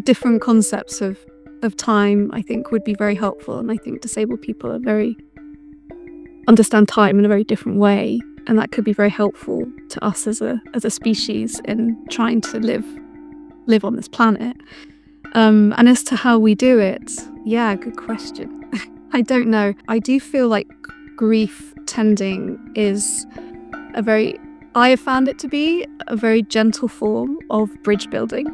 Different concepts of time, I think, would be very helpful. And I think disabled people understand time in a very different way. And that could be very helpful to us as a species in trying to live on this planet. And as to how we do it, yeah, good question. I don't know. I do feel like grief tending is I have found it to be a very gentle form of bridge building,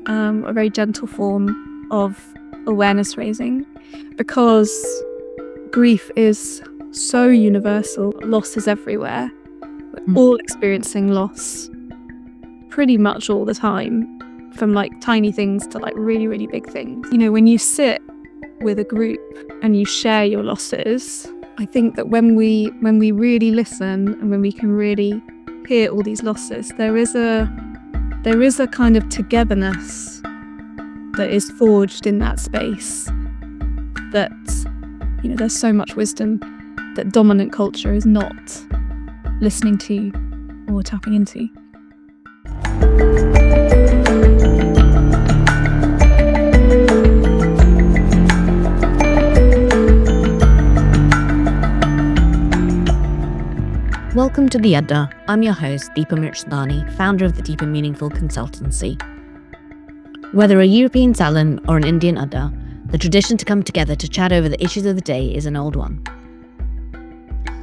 a very gentle form of awareness raising, because grief is so universal. Loss is everywhere. We're all experiencing loss pretty much all the time, from like tiny things to like really, really big things. You know, when you sit with a group and you share your losses, I think that when we really listen and when we can really hear all these losses, there is a kind of togetherness that is forged in that space, that, you know, there's so much wisdom that dominant culture is not listening to or tapping into. Welcome to The Adda. I'm your host, Deepa Mirchandani, founder of the Deepa Meaningful Consultancy. Whether a European Salon or an Indian Adda, the tradition to come together to chat over the issues of the day is an old one.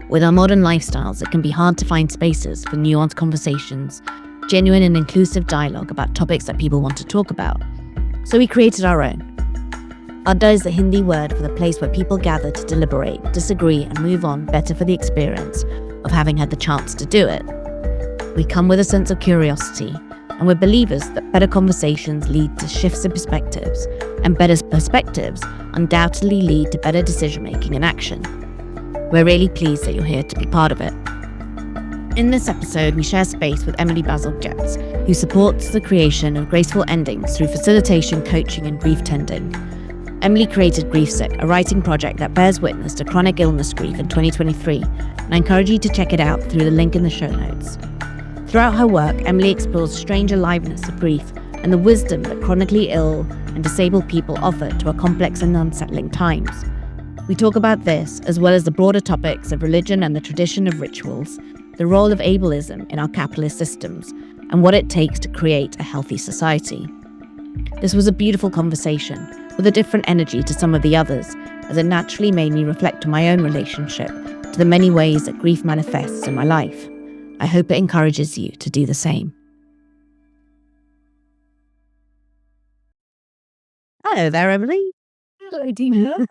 With our modern lifestyles, it can be hard to find spaces for nuanced conversations, genuine and inclusive dialogue about topics that people want to talk about. So we created our own. Adda is the Hindi word for the place where people gather to deliberate, disagree, and move on better for the experience of having had the chance to do it. We come with a sense of curiosity, and we're believers that better conversations lead to shifts in perspectives, and better perspectives undoubtedly lead to better decision-making and action. We're really pleased that you're here to be part of it. In this episode, we share space with Emily Bazalgette, who supports the creation of graceful endings through facilitation, coaching, and grief tending. Emily created GriefSick, a writing project that bears witness to chronic illness grief in 2023, and I encourage you to check it out through the link in the show notes. Throughout her work, Emily explores strange aliveness of grief and the wisdom that chronically ill and disabled people offer to our complex and unsettling times. We talk about this, as well as the broader topics of religion and the tradition of rituals, the role of ableism in our capitalist systems, and what it takes to create a healthy society. This was a beautiful conversation, with a different energy to some of the others, as it naturally made me reflect on my own relationship to the many ways that grief manifests in my life. I hope it encourages you to do the same. Hello there, Emily. Hello, Dina.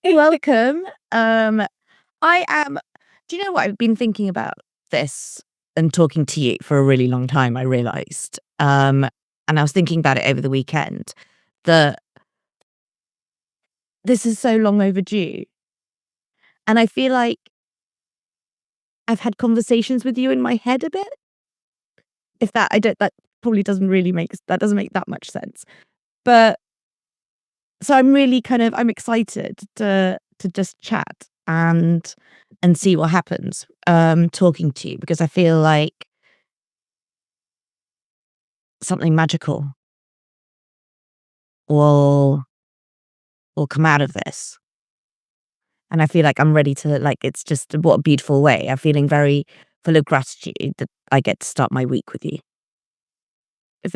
Welcome. Do you know what? I've been thinking about this and talking to you for a really long time, I realised. And I was thinking about it over the weekend, that this is so long overdue. And I feel like I've had conversations with you in my head a bit. That probably doesn't make that much sense. But so I'm really I'm excited to just chat and see what happens talking to you, because I feel like something magical will come out of this. And I feel like I'm ready to, it's just, what a beautiful way. I'm feeling very full of gratitude that I get to start my week with you. It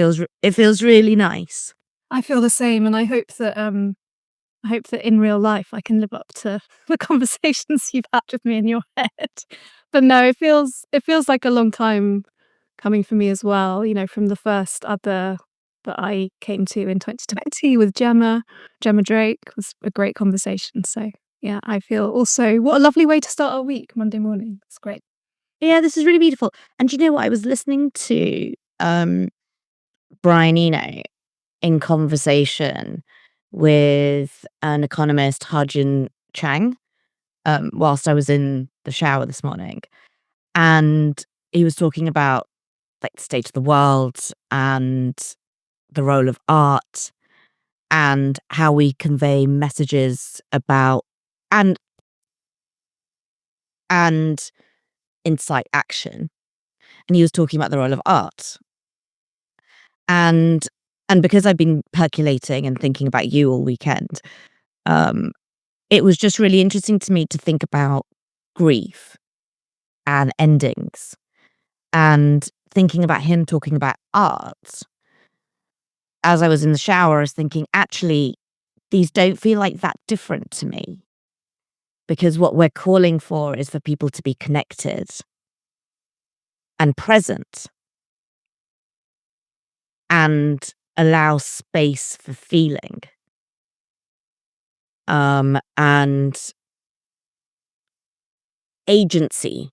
feels really nice. I feel the same, and I hope that in real life I can live up to the conversations you've had with me in your head. But no, it feels like a long time coming for me as well. You know, from the first other that I came to in 2020 with Gemma Drake was a great conversation. So yeah, I feel also, what a lovely way to start our week, Monday morning. It's great. Yeah, this is really beautiful. And you know what? I was listening to Brian Eno in conversation with an economist, Hajin Chang, whilst I was in the shower this morning. And he was talking about the state of the world and the role of art and how we convey messages about and incite action. And he was talking about the role of art. And And because I've been percolating and thinking about you all weekend, it was just really interesting to me to think about grief and endings, and thinking about him talking about art. As I was in the shower, I was thinking, actually, these don't feel like that different to me, because what we're calling for is for people to be connected and present and allow space for feeling. And agency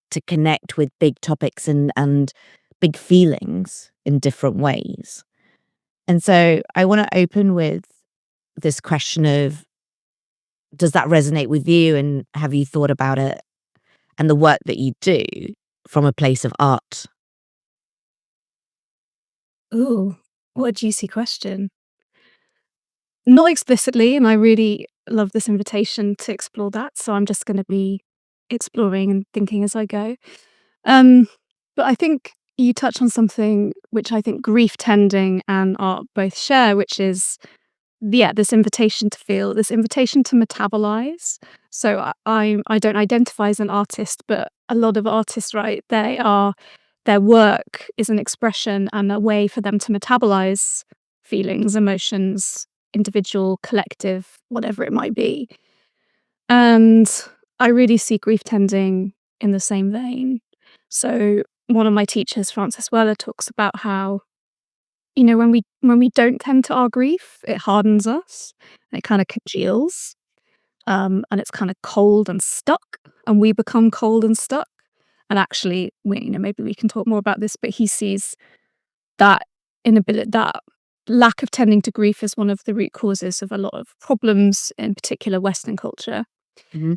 to connect with big topics and big feelings in different ways. And so I want to open with this question of, does that resonate with you, and have you thought about it and the work that you do from a place of art? Ooh, what a juicy question. Not explicitly, and I really love this invitation to explore that, so I'm just gonna be exploring and thinking as I go. Um, but I think you touch on something which I think grief tending and art both share, which is, yeah, this invitation to feel, this invitation to metabolize. So I don't identify as an artist, but a lot of artists, right? Their work is an expression and a way for them to metabolize feelings, emotions, individual, collective, whatever it might be. And I really see grief tending in the same vein. So one of my teachers, Frances Weller, talks about how, when we don't tend to our grief, it hardens us, and it kind of congeals, and it's kind of cold and stuck, and we become cold and stuck. And actually, maybe we can talk more about this, but he sees that inability, that lack of tending to grief, is one of the root causes of a lot of problems, in particular Western culture. Mhm.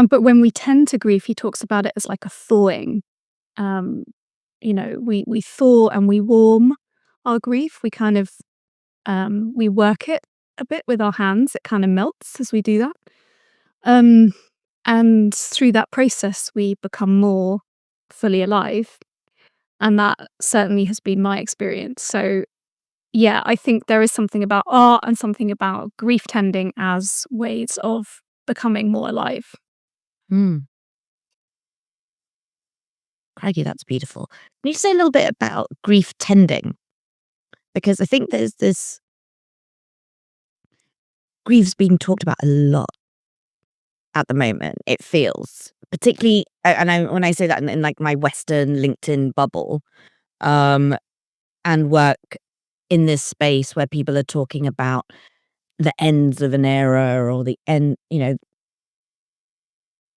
But when we tend to grief, he talks about it as like a thawing. Um, we thaw and we warm our grief. We kind of we work it a bit with our hands. It kind of melts as we do that. Um, and through that process, we become more fully alive. And that certainly has been my experience. So, yeah, I think there is something about art and something about grief tending as ways of becoming more alive. Mm. Crikey, that's beautiful. Can you say a little bit about grief tending? Because I think there's this grief's being talked about a lot at the moment, it feels. Particularly, and when I say that in like my Western LinkedIn bubble, um, and work in this space where people are talking about the ends of an era, or the end,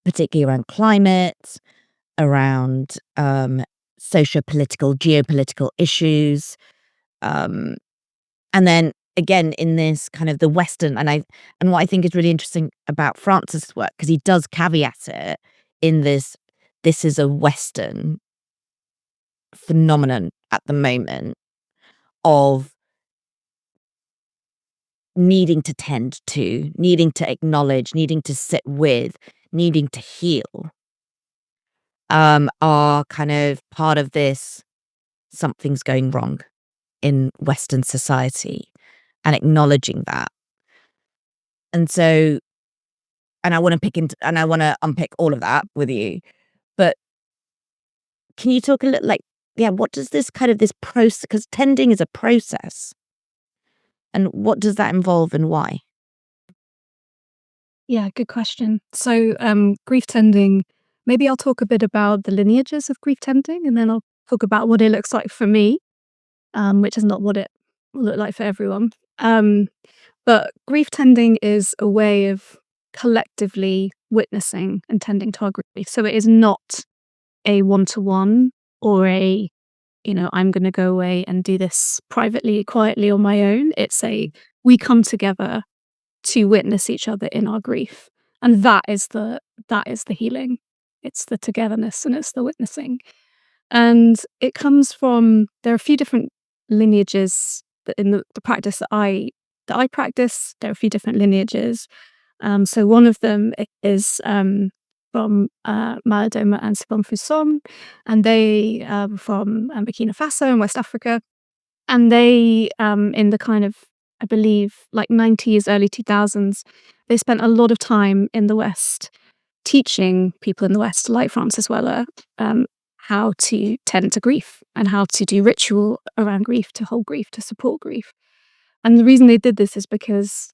particularly around climate, around socio-political, geopolitical issues. Um, and then again, in this kind of the Western, and what I think is really interesting about Francis' work, because he does caveat it in this is a Western phenomenon at the moment of needing to tend to, needing to acknowledge, needing to sit with, needing to heal, are kind of part of this something's going wrong in Western society, and acknowledging that. And so, and I want to unpick all of that with you. But can you talk a little, like, yeah, what does this process, because tending is a process, and what does that involve and why? Yeah, good question. So, grief tending, maybe I'll talk a bit about the lineages of grief tending, and then I'll talk about what it looks like for me, which is not what it will look like for everyone. Um, but grief tending is a way of collectively witnessing and tending to our grief. So it is not a one-to-one, or I'm going to go away and do this privately, quietly on my own. We come together to witness each other in our grief. And that is the healing. It's the togetherness and it's the witnessing. And it comes from, there are a few different lineages that in the practice that I practice. There are a few different lineages. So one of them is from Maladoma and Sibon Fusom, and they from Burkina Faso in West Africa. And they, in the kind of, I believe, like 90s, early 2000s, they spent a lot of time in the West teaching people in the West, like Francis Weller, how to tend to grief and how to do ritual around grief, to hold grief, to support grief. And the reason they did this is because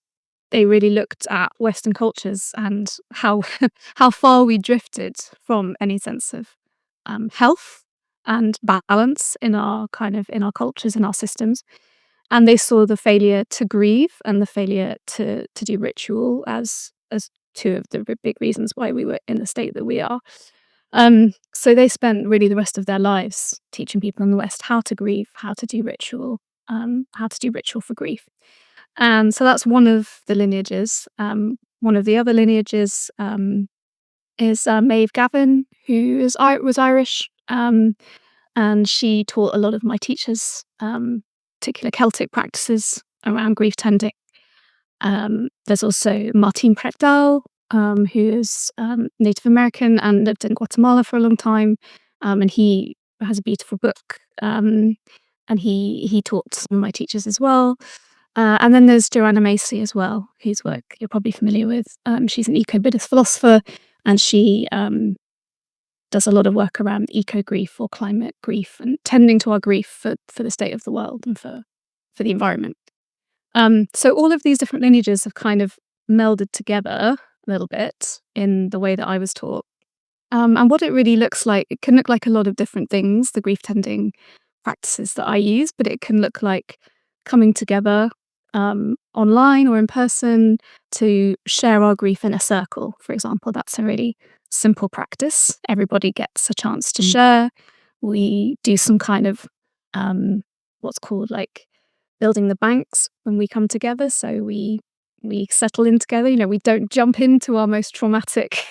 they really looked at Western cultures and how how far we drifted from any sense of health and balance in our cultures, in our systems. And they saw the failure to grieve and the failure to do ritual as two of the big reasons why we were in the state that we are. So they spent really the rest of their lives teaching people in the West how to grieve, how to do ritual for grief. And so that's one of the lineages. One of the other lineages is Maeve Gavin, who was Irish, and she taught a lot of my teachers particular Celtic practices around grief tending. There's also Martin Pretdal, who is Native American and lived in Guatemala for a long time, and he has a beautiful book, and he taught some of my teachers as well. And then there's Joanna Macy as well, whose work you're probably familiar with. She's an eco-Buddhist philosopher, and she does a lot of work around eco-grief or climate grief and tending to our grief for the state of the world and for the environment. So all of these different lineages have kind of melded together a little bit in the way that I was taught. And what it really looks like, it can look like a lot of different things, the grief tending practices that I use, but it can look like coming together online or in person to share our grief in a circle, for example. That's a really simple practice. Everybody gets a chance to share. We do some kind of what's called like building the banks when we come together. So we settle in together. We don't jump into our most traumatic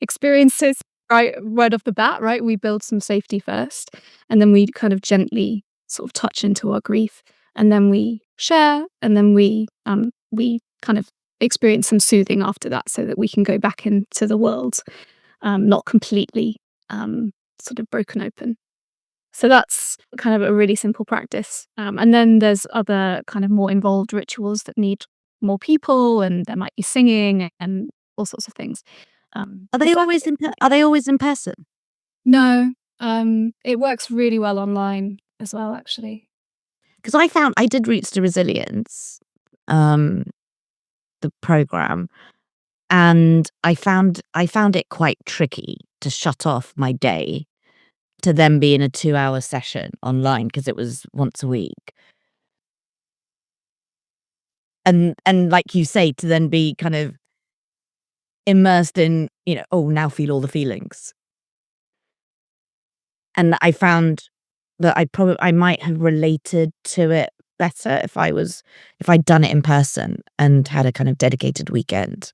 experiences right off the bat, right? We build some safety first, and then we kind of gently sort of touch into our grief, and then we share, and then we kind of experience some soothing after that, so that we can go back into the world, not completely sort of broken open. So that's kind of a really simple practice. And then there's other kind of more involved rituals that need more people, and there might be singing and all sorts of things. Are they always in person? No, it works really well online as well, actually. Because I did Roots to Resilience, the program, and I found it quite tricky to shut off my day to then be in a 2-hour session online, because it was once a week. And like you say, to then be kind of immersed in, oh, now feel all the feelings. And I found that I might have related to it better if I'd done it in person and had a kind of dedicated weekend.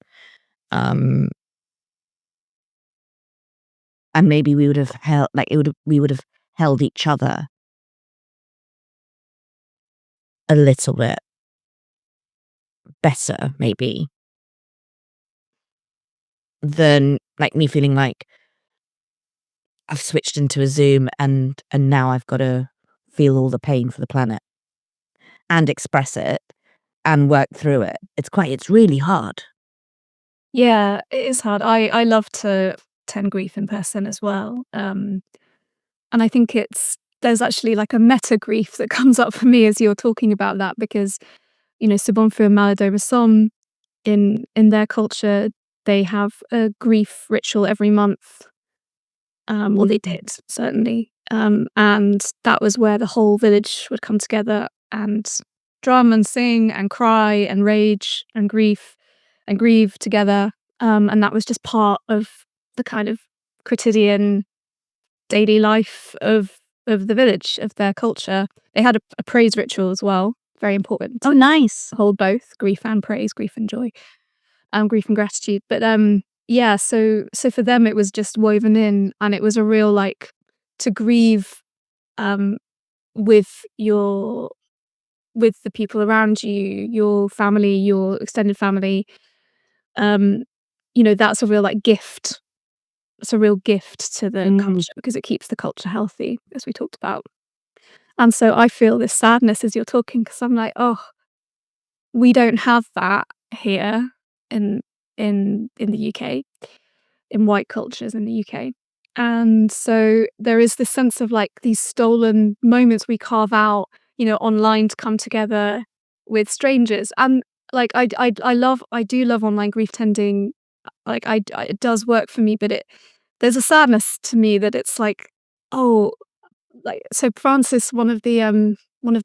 And maybe we would have we would have held each other a little bit better, maybe, than like me feeling like I've switched into a Zoom and now I've got to feel all the pain for the planet and express it and work through it. It's really hard. Yeah, it is hard. I love to tend grief in person as well. And I think there's actually like a meta grief that comes up for me as you're talking about that, because, Subonfu and Malado Rasom, in their culture, they have a grief ritual every month. Well, they did, certainly. And that was where the whole village would come together and drum and sing and cry and rage and grief and grieve together. And that was just part of the kind of quotidian daily life of the village, of their culture. They had a praise ritual as well, very important. Oh, nice. Hold both grief and praise, grief and joy, grief and gratitude. But yeah, so for them it was just woven in, and it was a real like to grieve with the people around you, your family, your extended family. That's a real like gift. It's a real gift to the culture, because it keeps the culture healthy, as we talked about. And so I feel this sadness as you're talking, because I'm like, oh, we don't have that here in the UK, in white cultures in the UK. And so there is this sense of like these stolen moments we carve out, online to come together with strangers. And like I do love online grief tending. Like it does work for me, but there's a sadness to me that it's like, oh, like, so Francis, one of the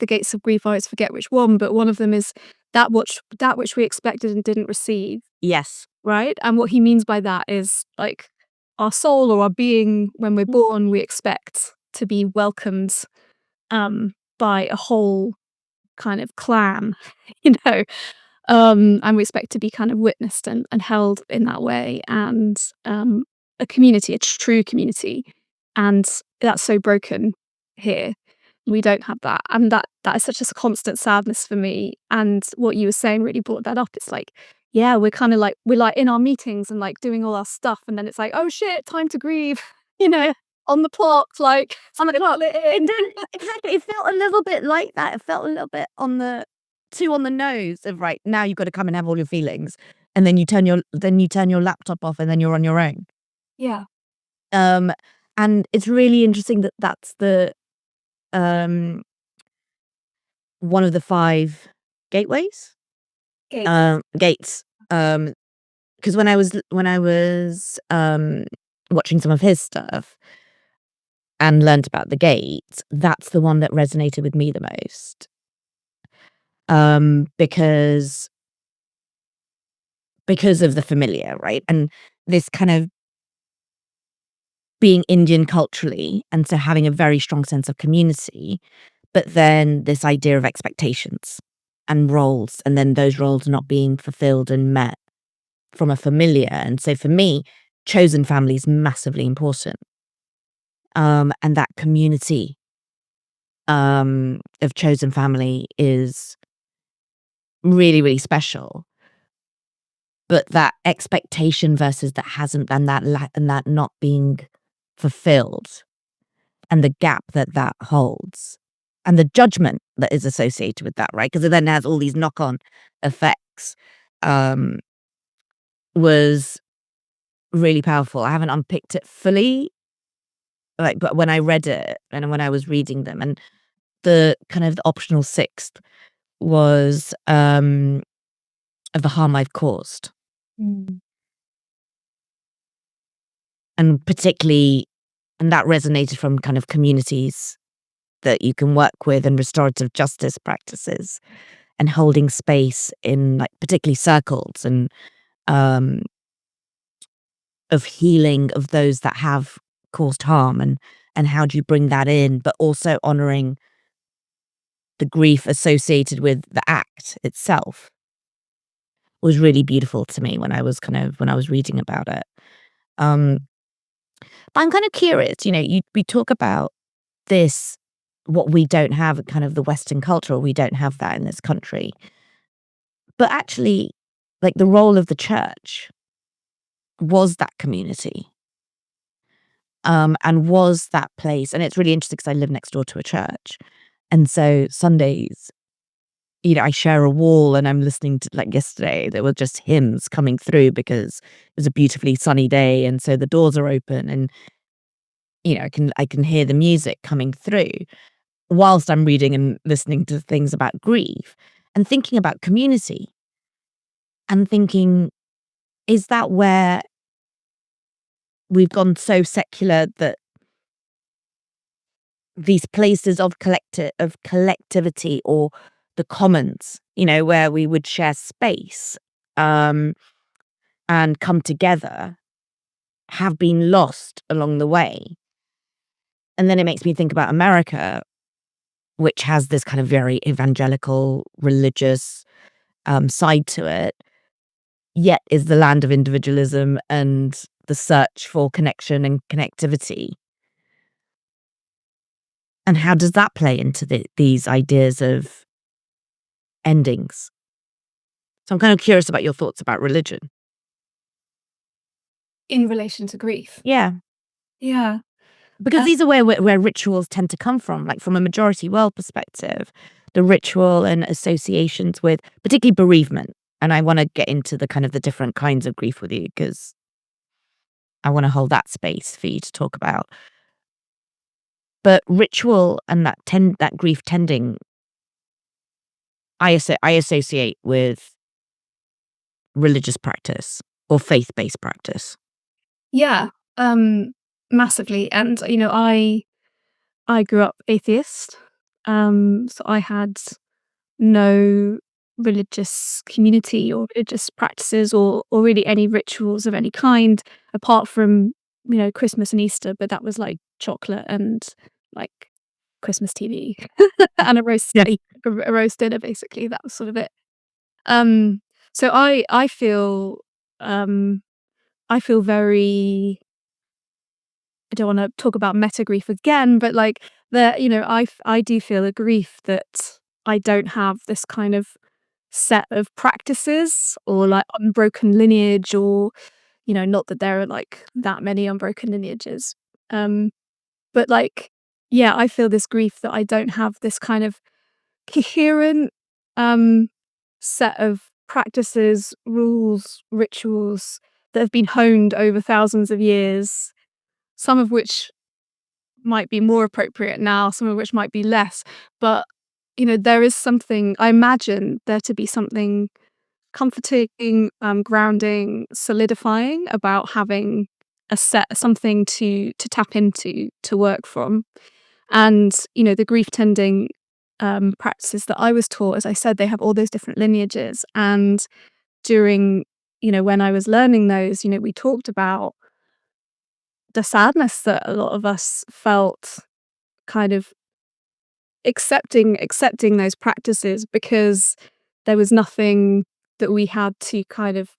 gates of grief, I always forget which one, but one of them is that which we expected and didn't receive, Yes. right? And what he means by that is like our soul or our being, when we're born, we expect to be welcomed by a whole kind of clan, you know, and we expect to be kind of witnessed and held in that way, and a community, a true community, and that's so broken here. We don't have that, and that is such a constant sadness for me. And what you were saying really brought that up. It's like, yeah, we're kind of like we're like in our meetings and like doing all our stuff, and then it's like, oh shit, time to grieve, you know, on the clock, like something not lit in. Exactly. It felt a little bit like that. It felt a little bit on the nose of, right, now you've got to come and have all your feelings, and then you turn your laptop off, and then you're on your own. Yeah. And it's really interesting that that's the one of the 5 gateways, gates. Because when I was watching some of his stuff and learned about the gates, that's the one that resonated with me the most. Because of the familiar, right? And this kind of being Indian culturally, and so having a very strong sense of community, but then this idea of expectations and roles, and then those roles not being fulfilled and met from a familiar. And so for me, chosen family is massively important. And that community of chosen family is really, really special. But that expectation versus that hasn't, and that not being fulfilled, and the gap that holds, and the judgment that is associated with that, right? Because it then has all these knock-on effects, was really powerful. I haven't unpicked it fully, like, but when I read it and when I was reading them, and the kind of the optional 6th was of the harm I've caused. Mm. And particularly, and that resonated from kind of communities that you can work with, and restorative justice practices, and holding space in, like, particularly circles, and of healing of those that have caused harm, and how do you bring that in, but also honoring the grief associated with the act itself, was really beautiful to me when I was reading about it. But I'm kind of curious, we talk about this, what we don't have, kind of the Western culture, or we don't have that in this country. But actually, like, the role of the church was that community, and was that place. And it's really interesting because I live next door to a church. And so Sundays, I share a wall, and I'm listening to, like, yesterday, there were just hymns coming through because it was a beautifully sunny day. And so the doors are open, and, I can hear the music coming through whilst I'm reading and listening to things about grief, and thinking about community, and thinking, is that where we've gone so secular that these places of collectivity, or the commons, where we would share space, and come together, have been lost along the way? And then it makes me think about America, which has this kind of very evangelical, religious side to it, yet is the land of individualism and the search for connection and connectivity. And how does that play into these ideas of endings? So I'm kind of curious about your thoughts about religion. In relation to grief. Yeah. Yeah. Because these are where rituals tend to come from, like from a majority world perspective, the ritual and associations with particularly bereavement. And I want to get into the kind of the different kinds of grief with you because I want to hold that space for you to talk about. But ritual and that grief tending, I associate with religious practice or faith-based practice. Yeah, massively. And I grew up atheist, so I had no religious community or religious practices or really any rituals of any kind apart from Christmas and Easter, but that was like chocolate and like Christmas TV and a roast Yeah. a roast dinner. Basically, that was sort of it. Um, so um, I feel very. I don't want to talk about meta grief again, but like I do feel a grief that I don't have this kind of set of practices or like unbroken lineage or not that there are like that many unbroken lineages. Um, but like, yeah, I feel this grief that I don't have this kind of coherent um set of practices, rules, rituals that have been honed over thousands of years, some of which might be more appropriate now, some of which might be less. But, there is something, I imagine there to be something comforting, grounding, solidifying about having something to tap into, to work from. And, the grief tending practices that I was taught, as I said, they have all those different lineages. And during, when I was learning those, we talked about the sadness that a lot of us felt kind of accepting those practices because there was nothing that we had to kind of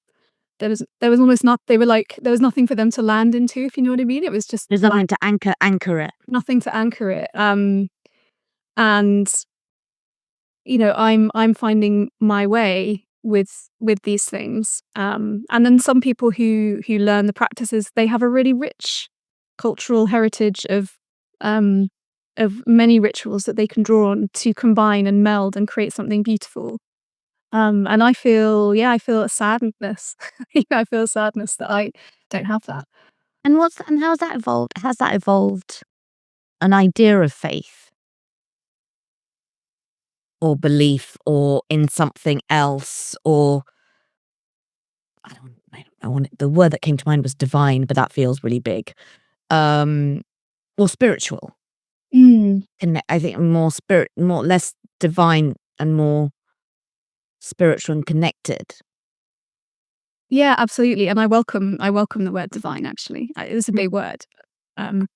there was almost not they were like there was nothing for them to land into, if you know what I mean. It was just There's nothing to anchor it. nothing to anchor it. And I'm finding my way with these things. And then some people who learn the practices, they have a really rich cultural heritage of many rituals that they can draw on to combine and meld and create something beautiful. And I feel a sadness. I feel a sadness that I don't have that. And how's that evolved? Has that evolved an idea of faith or belief or in something else or I want the word that came to mind was divine, but that feels really big. Or spiritual. Mm. I think more less divine and more spiritual and connected. Yeah, absolutely. And I welcome the word divine. Actually, it's a big word. Um,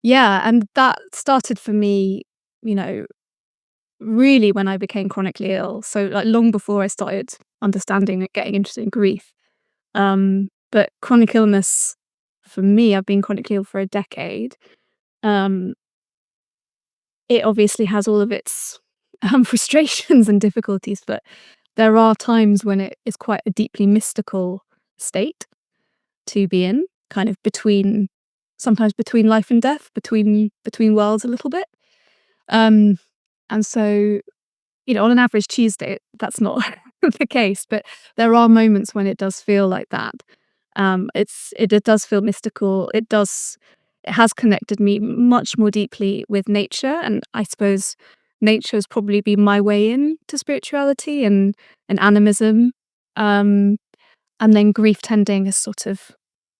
yeah, and that started for me, you know, really when I became chronically ill. So like long before I started understanding and getting interested in grief. But chronic illness for me, I've been chronically ill for a decade. Um, it obviously has all of its frustrations and difficulties, but there are times when it is quite a deeply mystical state to be in, kind of sometimes between life and death, between worlds a little bit. Um, and so, on an average Tuesday, that's not the case, but there are moments when it does feel like that. It does feel mystical. It has connected me much more deeply with nature, and I suppose nature has probably been my way in to spirituality and animism. And then grief tending has sort of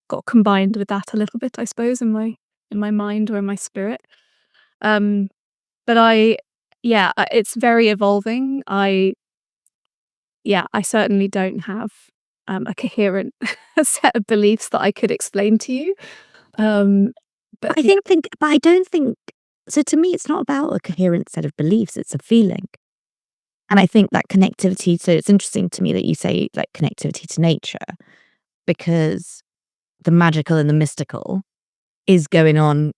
got combined with that a little bit, I suppose, in my mind or in my spirit. Um, but it's very evolving. I certainly don't have a coherent set of beliefs that I could explain to you. But But I don't think so. To me, it's not about a coherent set of beliefs, it's a feeling. And I think that connectivity, so it's interesting to me that you say like connectivity to nature, because the magical and the mystical is going on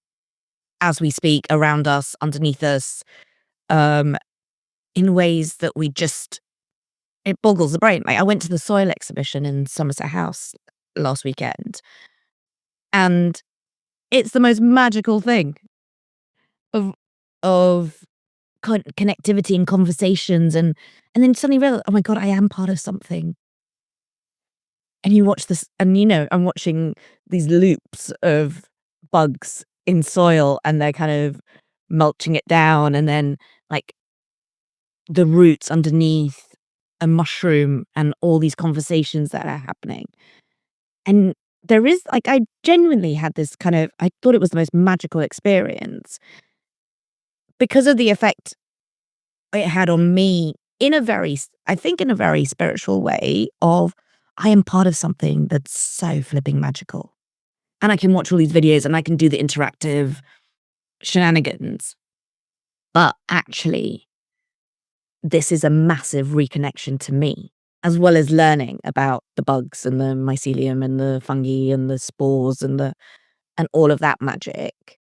as we speak, around us, underneath us, um, in ways that it boggles the brain. Like I went to the soil exhibition in Somerset House last weekend, and it's the most magical thing of connectivity and conversations, and then suddenly realize, oh my God, I am part of something. And you watch this, and I'm watching these loops of bugs in soil, and they're kind of mulching it down, and then like the roots underneath a mushroom, and all these conversations that are happening. And there is I genuinely had this I thought it was the most magical experience because of the effect it had on me in a very, I think in a very spiritual way of, I am part of something that's so flipping magical. And I can watch all these videos and I can do the interactive shenanigans. But actually, this is a massive reconnection to me, as well as learning about the bugs and the mycelium and the fungi and the spores and all of that magic.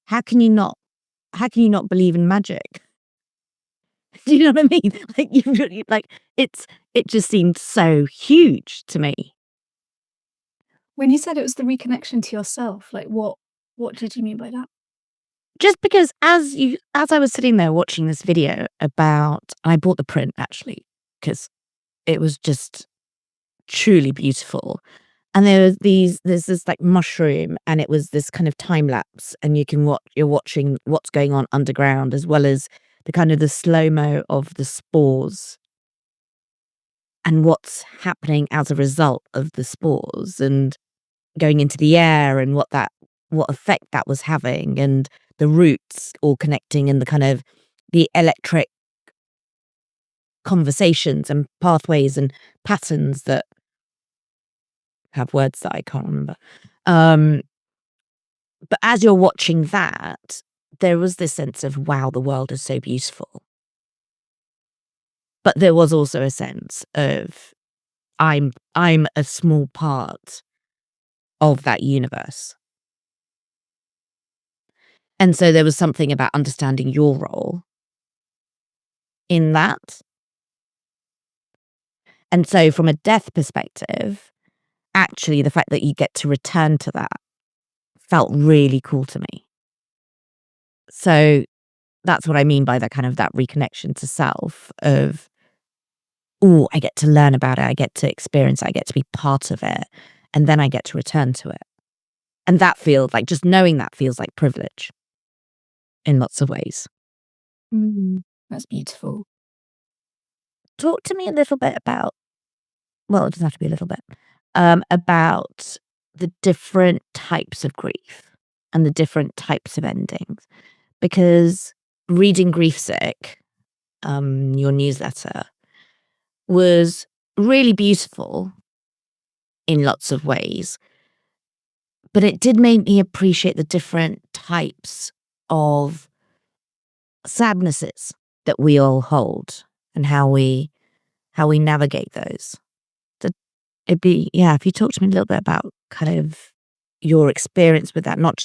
How can you not? How can you not believe in magic? Do you know what I mean? Like you really it just seemed so huge to me. When you said it was the reconnection to yourself, like what did you mean by that? Just because as I was sitting there watching this video about, I bought the print actually because it was just truly beautiful. And there's this like mushroom, and it was this kind of time lapse, and you're watching what's going on underground, as well as the slow-mo of the spores and what's happening as a result of the spores and going into the air, and what effect that was having, and the roots all connecting, and the electric conversations and pathways and patterns that have words that I can't remember. Um, but as you're watching that, there was this sense of, wow, the world is so beautiful. But there was also a sense of, I'm a small part of that universe. And so there was something about understanding your role in that. And so from a death perspective, actually the fact that you get to return to that felt really cool to me. So that's what I mean by that reconnection to self of, oh, I get to learn about it, I get to experience it, I get to be part of it, and then I get to return to it. And that feels like, just knowing that feels like privilege in lots of ways. That's beautiful. Talk to me a little bit about, well, it doesn't have to be a little bit, about the different types of grief and the different types of endings. Because reading GriefSick, your newsletter, was really beautiful in lots of ways, but it did make me appreciate the different types of sadnesses that we all hold, and how we navigate those. So it'd be, yeah, if you talk to me a little bit about your experience with that, not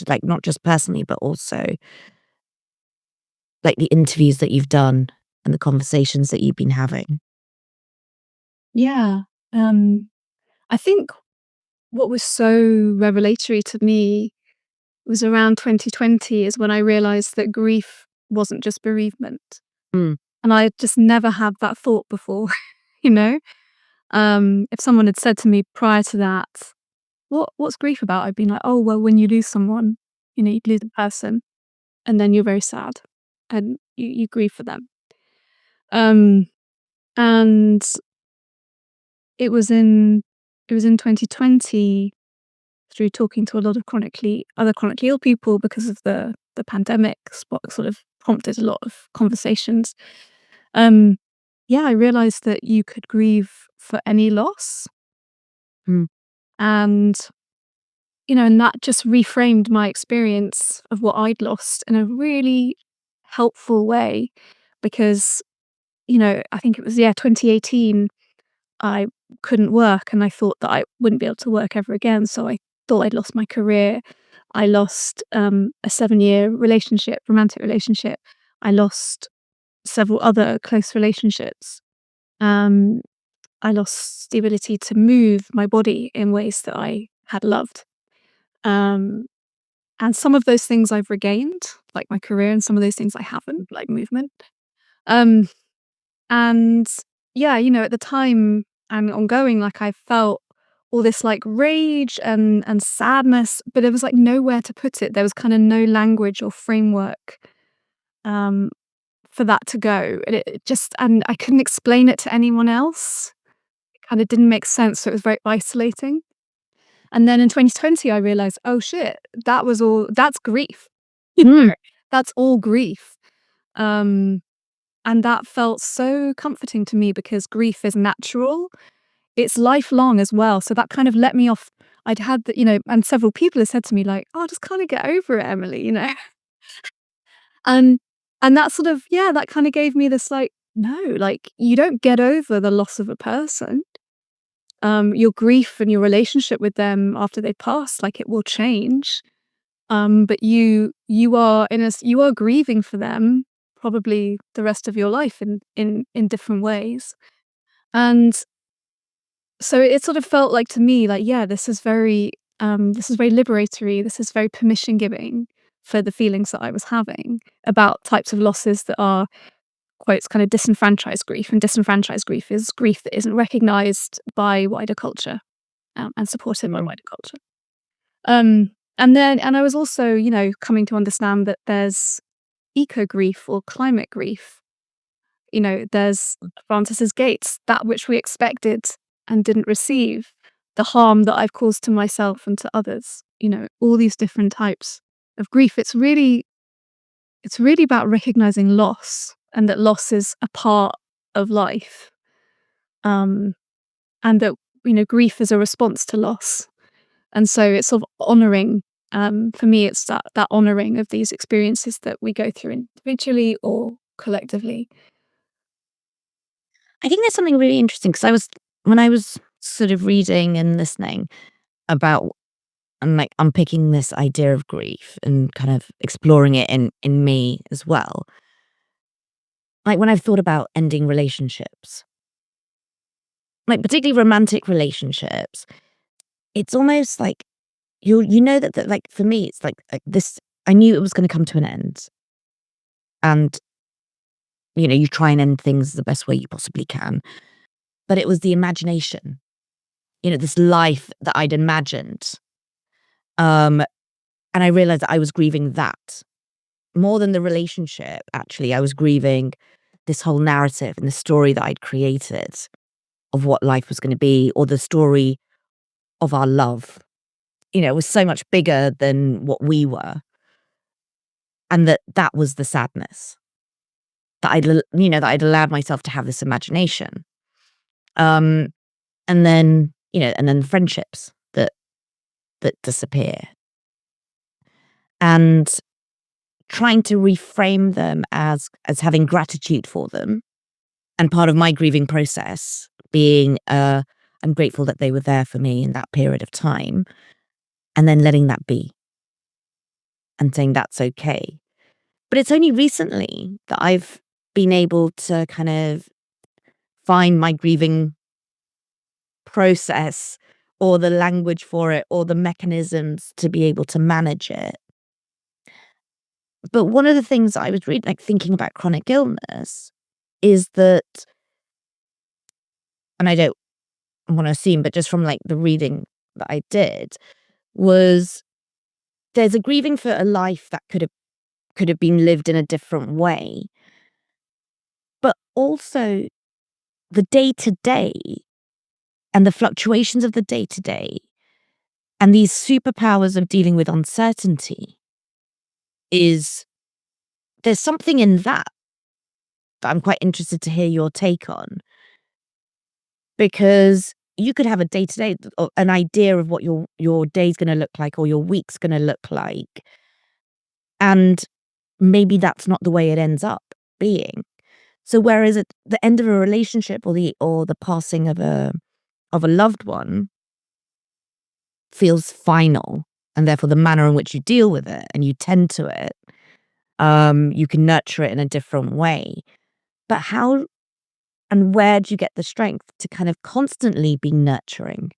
just personally, but also like the interviews that you've done and the conversations that you've been having. Yeah. I think what was so revelatory to me was around 2020 is when I realized that grief wasn't just bereavement. Mm. And I just never had that thought before, you know? If someone had said to me prior to that, what's grief about? I'd been like, oh, well, when you lose someone, you lose a person and then you're very sad and you grieve for them. Um, and it was in 2020 through talking to a lot of other chronically ill people because of the pandemic, what sort of prompted a lot of conversations. Yeah, I realized that you could grieve for any loss. Mm. And, and that just reframed my experience of what I'd lost in a really helpful way because, I think it was, 2018, I couldn't work and I thought that I wouldn't be able to work ever again. So I thought I'd lost my career. I lost a 7-year romantic relationship. I lost several other close relationships. Um, I lost the ability to move my body in ways that I had loved. Um, And some of those things I've regained, like my career, and some of those things I haven't, like movement. Um, and yeah, at the time and ongoing, like I felt all this like rage and sadness, but there was like nowhere to put it. There was kind of no language or framework um, for that to go. And it just, and I couldn't explain it to anyone else. It kind of didn't make sense. So it was very isolating. And then in 2020, I realized, oh shit, that's grief. Mm. That's all grief. Um, and that felt so comforting to me because grief is natural. It's lifelong as well. So that kind of let me off. I'd had and several people have said to me like, oh, just kind of get over it, Emily. And that sort of, yeah, that kind of gave me this like, no, like you don't get over the loss of a person. Your grief and your relationship with them after they pass, like it will change. But you are you are grieving for them probably the rest of your life in different ways. And so it sort of felt like to me like, yeah, this is very liberatory. This is very permission giving for the feelings that I was having about types of losses that are quotes kind of disenfranchised grief. And disenfranchised grief is grief that isn't recognized by wider culture and supported by wider culture. And I was also, coming to understand that there's eco grief or climate grief. There's Francis's Gates, that which we expected and didn't receive, the harm that I've caused to myself and to others, all these different types of grief. It's really about recognizing loss and that loss is a part of life. Um, and that, grief is a response to loss. And so it's sort of honoring, for me, it's that honoring of these experiences that we go through individually or collectively. I think there's something really interesting because when I was sort of reading and listening about and like unpicking this idea of grief and kind of exploring it in me as well. Like when I've thought about ending relationships, like particularly romantic relationships, it's almost like you know that like for me it's like this. I knew it was going to come to an end, and you try and end things the best way you possibly can. But it was the imagination, this life that I'd imagined. And I realized that I was grieving that more than the relationship. Actually, I was grieving this whole narrative and the story that I'd created of what life was going to be, or the story of our love. It was so much bigger than what we were, and that was the sadness that I'd allowed myself to have this imagination. And then friendships that disappear, and trying to reframe them as having gratitude for them. And part of my grieving process being, I'm grateful that they were there for me in that period of time, and then letting that be and saying that's okay. But it's only recently that I've been able to kind of find my grieving process or the language for it or the mechanisms to be able to manage it. But one of the things I was really like thinking about chronic illness is that, and I don't want to assume, but just from like the reading that I did, was there's a grieving for a life that could have been lived in a different way, but also the day to day and the fluctuations of the day to day and these superpowers of dealing with uncertainty is there's something in that I'm quite interested to hear your take on, because you could have a day to day, an idea of what your day's going to look like or your week's going to look like, and maybe that's not the way it ends up being. So whereas at the end of a relationship or the passing of a loved one feels final, and therefore the manner in which you deal with it and you tend to it, you can nurture it in a different way. But how and where do you get the strength to kind of constantly be nurturing?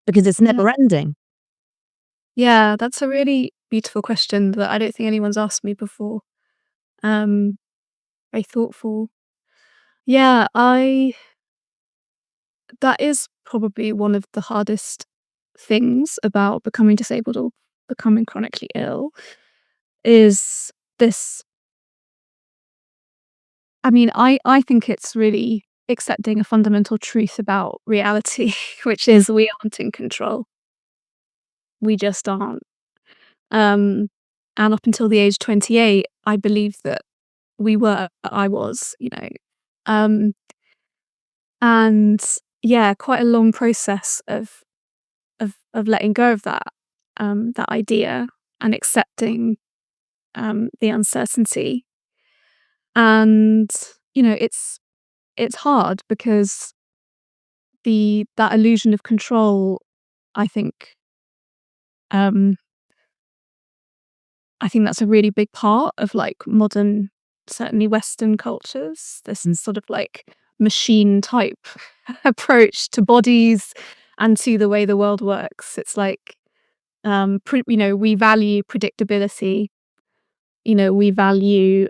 Because it's never ending. Yeah, that's a really beautiful question that I don't think anyone's asked me before. Um, Very thoughtful. Yeah, I that is probably one of the hardest things about becoming disabled or becoming chronically ill is this. I mean, I think it's really accepting a fundamental truth about reality, which is we aren't in control. We just aren't. Um, and up until the age 28, I believed that I was, Um, and yeah, quite a long process of letting go of that idea and accepting the uncertainty. And it's hard because that illusion of control, I think, um, I think that's a really big part of like modern, certainly Western cultures. This sort of like machine type approach to bodies and to the way the world works. It's like, we value predictability. We value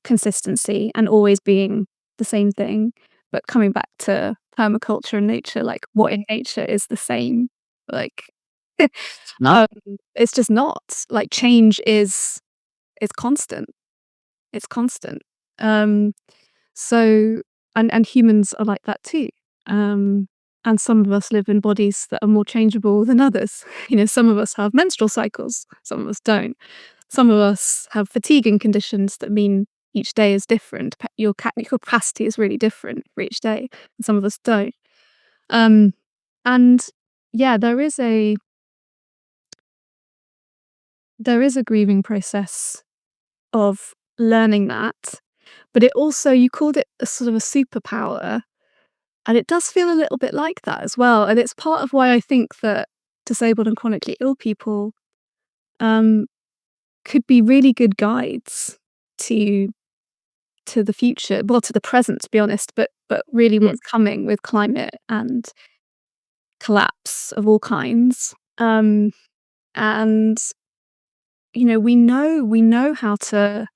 consistency and always being the same thing. But coming back to permaculture and nature, like what in nature is the same, like No. it's just not. Like change is constant. It's constant. Um, so and humans are like that too. Um, and some of us live in bodies that are more changeable than others. Some of us have menstrual cycles, some of us don't. Some of us have fatiguing conditions that mean each day is different. Your cognitive capacity is really different for each day, and some of us don't. Um, and yeah, there is a grieving process of learning that, but it also you called it a sort of a superpower, and it does feel a little bit like that as well. And it's part of why I think that disabled and chronically ill people um, could be really good guides to the future, well, to the present, to be honest, but really what's coming with climate and collapse of all kinds. And we know how to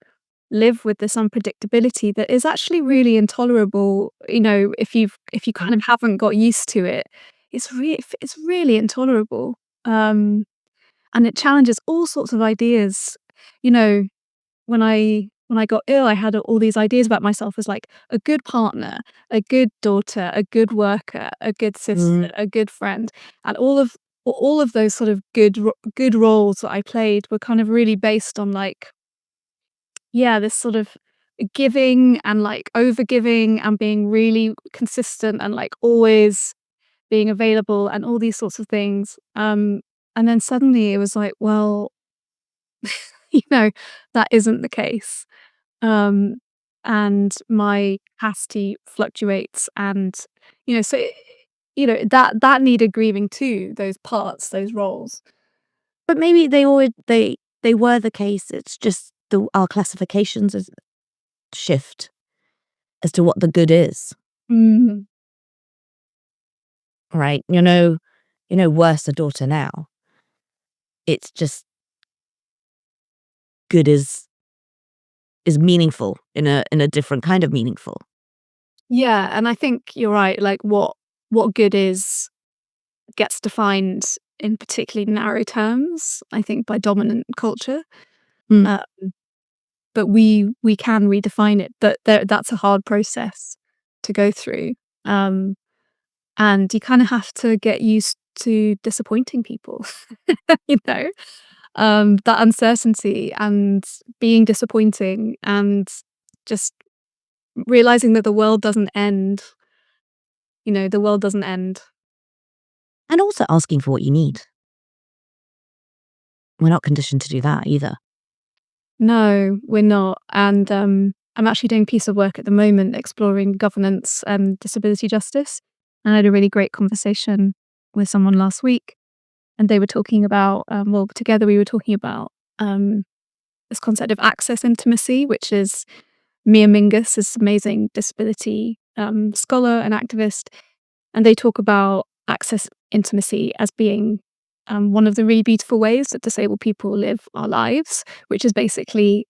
live with this unpredictability that is actually really intolerable. If you kind of haven't got used to it, it's really intolerable. Um, and it challenges all sorts of ideas. You know, when I got ill, I had all these ideas about myself as like a good partner, a good daughter, a good worker, a good sister, a good friend, and all of those sort of good roles that I played were kind of really based on like, yeah, this sort of giving and like over giving and being really consistent and like always being available and all these sorts of things. And then suddenly it was like, well, you know, that isn't the case. Um, and my capacity fluctuates, and so that needed grieving too. Those parts, those roles. But maybe they were the case. It's just our classifications as shift as to what the good is, Mm, right? Worse a daughter now. It's just good is meaningful in a different kind of meaningful. yeah, and I think you're right. Like what good is gets defined in particularly narrow terms. I think by dominant culture. Mm. Uh, but we can redefine it. But that's a hard process to go through. Um, and you kind of have to get used to disappointing people. you know, that uncertainty and being disappointing and just realizing that the world doesn't end. The world doesn't end. And also asking for what you need. We're not conditioned to do that either. No, we're not. And I'm actually doing a piece of work at the moment exploring governance and disability justice. And I had a really great conversation with someone last week, and they were talking about, together we were talking about this concept of access intimacy, which is Mia Mingus, this amazing disability scholar and activist. And they talk about access intimacy as being one of the really beautiful ways that disabled people live our lives, which is basically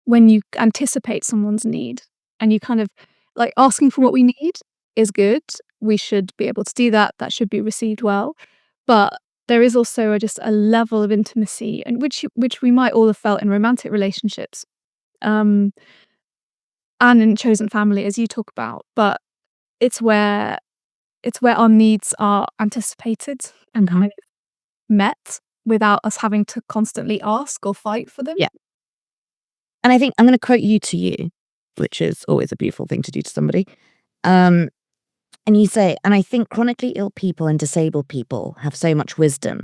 when you anticipate someone's need and you kind of like asking for what we need is good. We should be able to do that. That should be received well. But there is also just a level of intimacy, and which we might all have felt in romantic relationships, and in chosen family, as you talk about. But it's where our needs are anticipated and kind of met without us having to constantly ask or fight for them. Yeah. And I think I'm going to quote you to you, which is always a beautiful thing to do to somebody. And you say, and I think chronically ill people and disabled people have so much wisdom,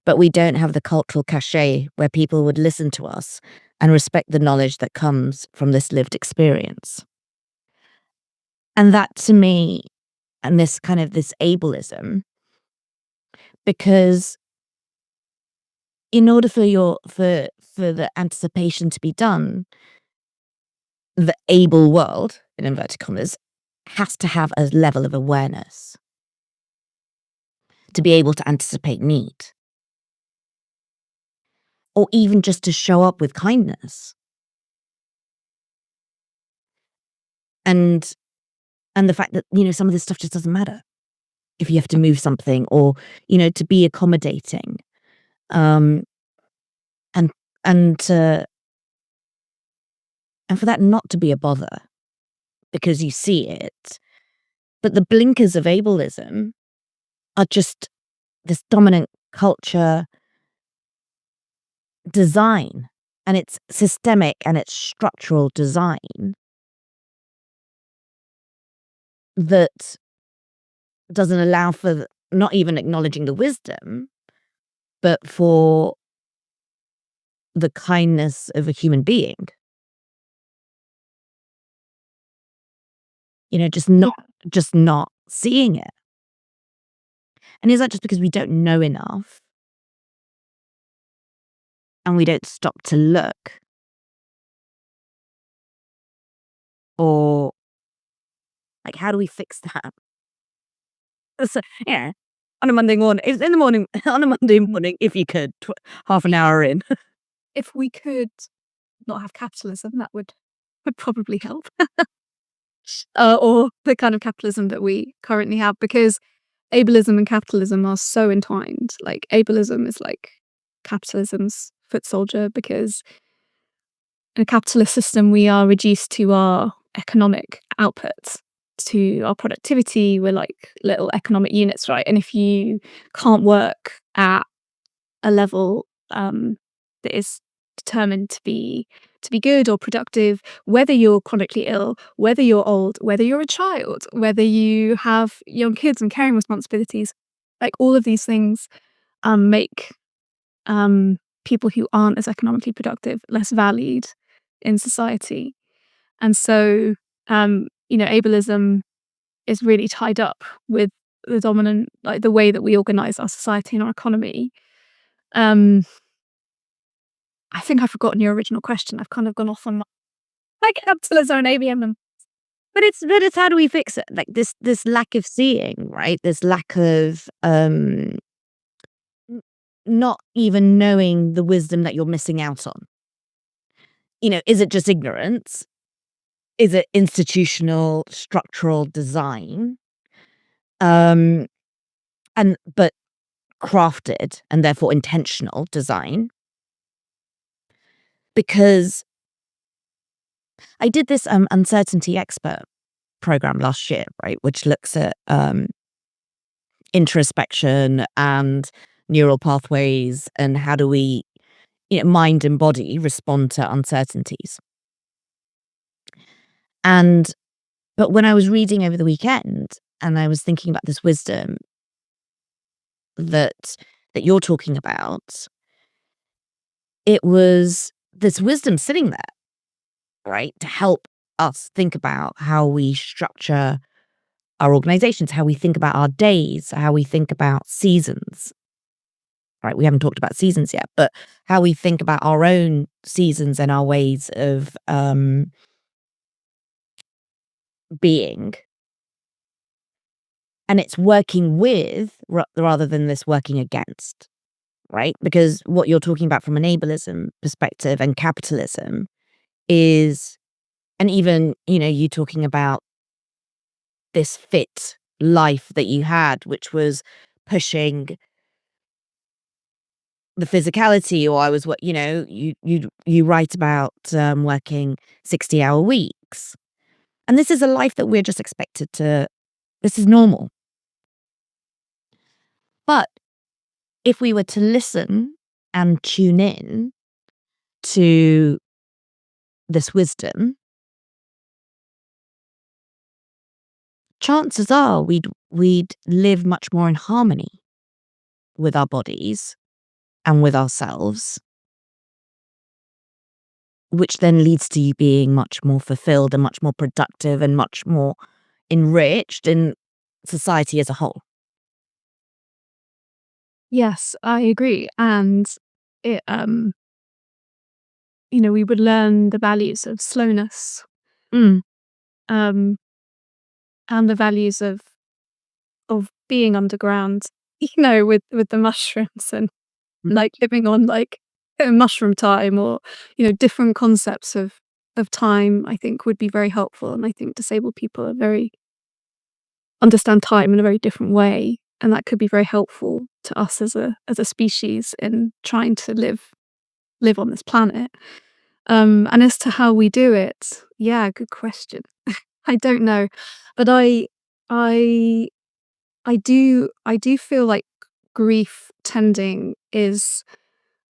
but we don't have the cultural cachet where people would listen to us and respect the knowledge that comes from this lived experience. And that to me, and this kind of this ableism, because in order for the anticipation to be done, the able world, in inverted commas, has to have a level of awareness to be able to anticipate need, or even just to show up with kindness. And the fact that, some of this stuff just doesn't matter if you have to move something, or, to be accommodating. And and for that not to be a bother because you see it. But the blinkers of ableism are just this dominant culture design, and it's systemic and it's structural design that doesn't allow for not even acknowledging the wisdom, but for the kindness of a human being. Just not seeing it. And is that just because we don't know enough and we don't stop to look? Or like, how do we fix that? So, on a Monday morning, on a Monday morning, if you could, half an hour in. If we could not have capitalism, that would probably help. Or the kind of capitalism that we currently have, because ableism and capitalism are so entwined. Like, ableism is like capitalism's foot soldier, because in a capitalist system, we are reduced to our economic outputs, to our productivity. We're like little economic units, right? And if you can't work at a level that is determined to be good or productive, whether you're chronically ill, whether you're old, whether you're a child, whether you have young kids and caring responsibilities, like all of these things make people who aren't as economically productive less valued in society. And so ableism is really tied up with the dominant, like the way that we organize our society and our economy. I think I've forgotten your original question. I've kind of gone off on my capitalism and ABM. But it's how do we fix it? Like this lack of seeing, right? This lack of not even knowing the wisdom that you're missing out on. Is it just ignorance? Is it institutional structural design? But crafted and therefore intentional design? Because I did this uncertainty expert program last year, right, which looks at introspection and neural pathways and how do we, mind and body respond to uncertainties. But when I was reading over the weekend and I was thinking about this wisdom that you're talking about, it was this wisdom sitting there, right, to help us think about how we structure our organizations, how we think about our days, how we think about seasons. Right, we haven't talked about seasons yet, but how we think about our own seasons and our ways of being. And it's working with rather than this working against. right? Because what you're talking about from an ableism perspective and capitalism is, and even, you talking about this fit life that you had, which was pushing the physicality, or I was what, you write about working 60-hour weeks. And this is a life that we're just expected to, this is normal. But if we were to listen and tune in to this wisdom, chances are we'd live much more in harmony with our bodies and with ourselves, which then leads to you being much more fulfilled and much more productive and much more enriched in society as a whole. Yes, I agree. And it, we would learn the values of slowness, Mm. um, and the values of being underground, with the mushrooms and like living on like mushroom time, or, different concepts of time, I think would be very helpful. And I think disabled people understand time in a very different way. And that could be very helpful to us as a species in trying to live on this planet. And as to how we do it, yeah, good question. I don't know, but I I do feel like grief tending is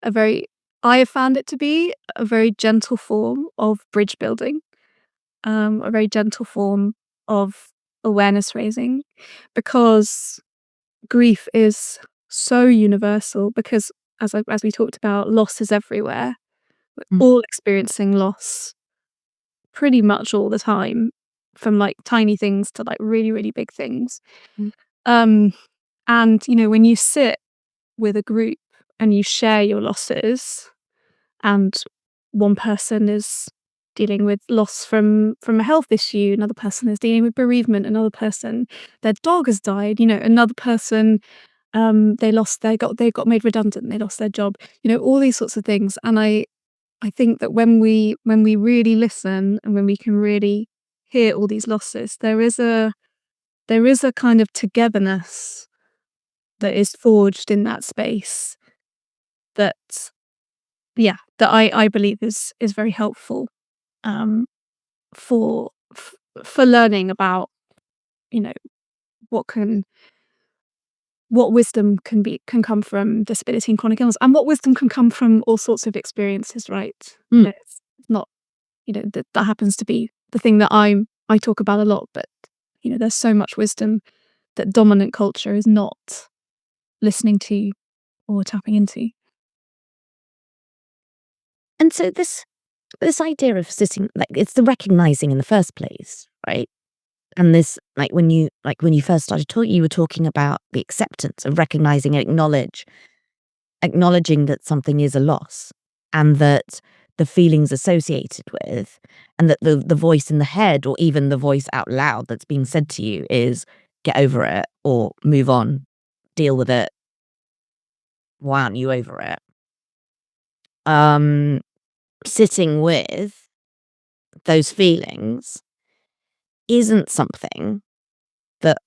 a very I have found it to be a very gentle form of bridge building, a very gentle form of awareness raising, because grief is so universal. Because as we talked about, loss is everywhere. We're Mm. all experiencing loss pretty much all the time, from like tiny things to like really, really big things. Mm. Um, and when you sit with a group and you share your losses, and one person is dealing with loss from a health issue, another person is dealing with bereavement, another person, their dog has died, another person, they got made redundant, they lost their job, all these sorts of things. And I think that when we really listen, and when we can really hear all these losses, there is a kind of togetherness that is forged in that space, that that I believe is very helpful, um, for for learning about, you know what wisdom can come from disability and chronic illness, and what wisdom can come from all sorts of experiences, right? Mm. It's not, that happens to be the thing that I talk about a lot, but there's so much wisdom that dominant culture is not listening to or tapping into. And so this idea of sitting, like, it's the recognizing in the first place, right? And this, like when you first started talking, you were talking about the acceptance of recognizing and acknowledging that something is a loss, and that the feelings associated with, and that the voice in the head, or even the voice out loud that's being said to you, is get over it, or move on, deal with it. Why aren't you over it? Um, Sitting with those feelings isn't something that,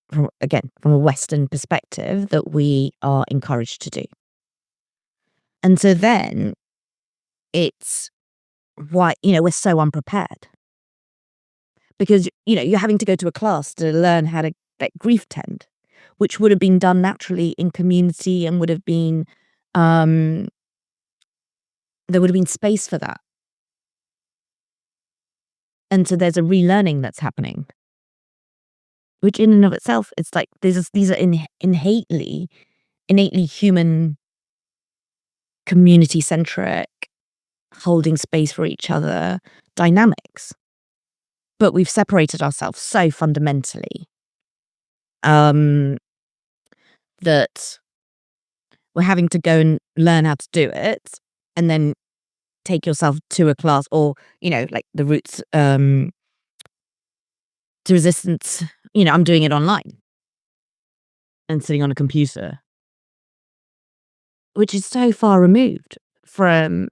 from a Western perspective, that we are encouraged to do. And so then it's why, we're so unprepared, because, you're having to go to a class to learn how to like grief tend, which would have been done naturally in community, and would have been, um, there would have been space for that. And so there's a relearning that's happening, which in and of itself, it's like these are innately human, community centric, holding space for each other dynamics. But we've separated ourselves so fundamentally, um, that we're having to go and learn how to do it, and then take yourself to a class, or, like the roots, to resistance. I'm doing it online and sitting on a computer. which is so far removed from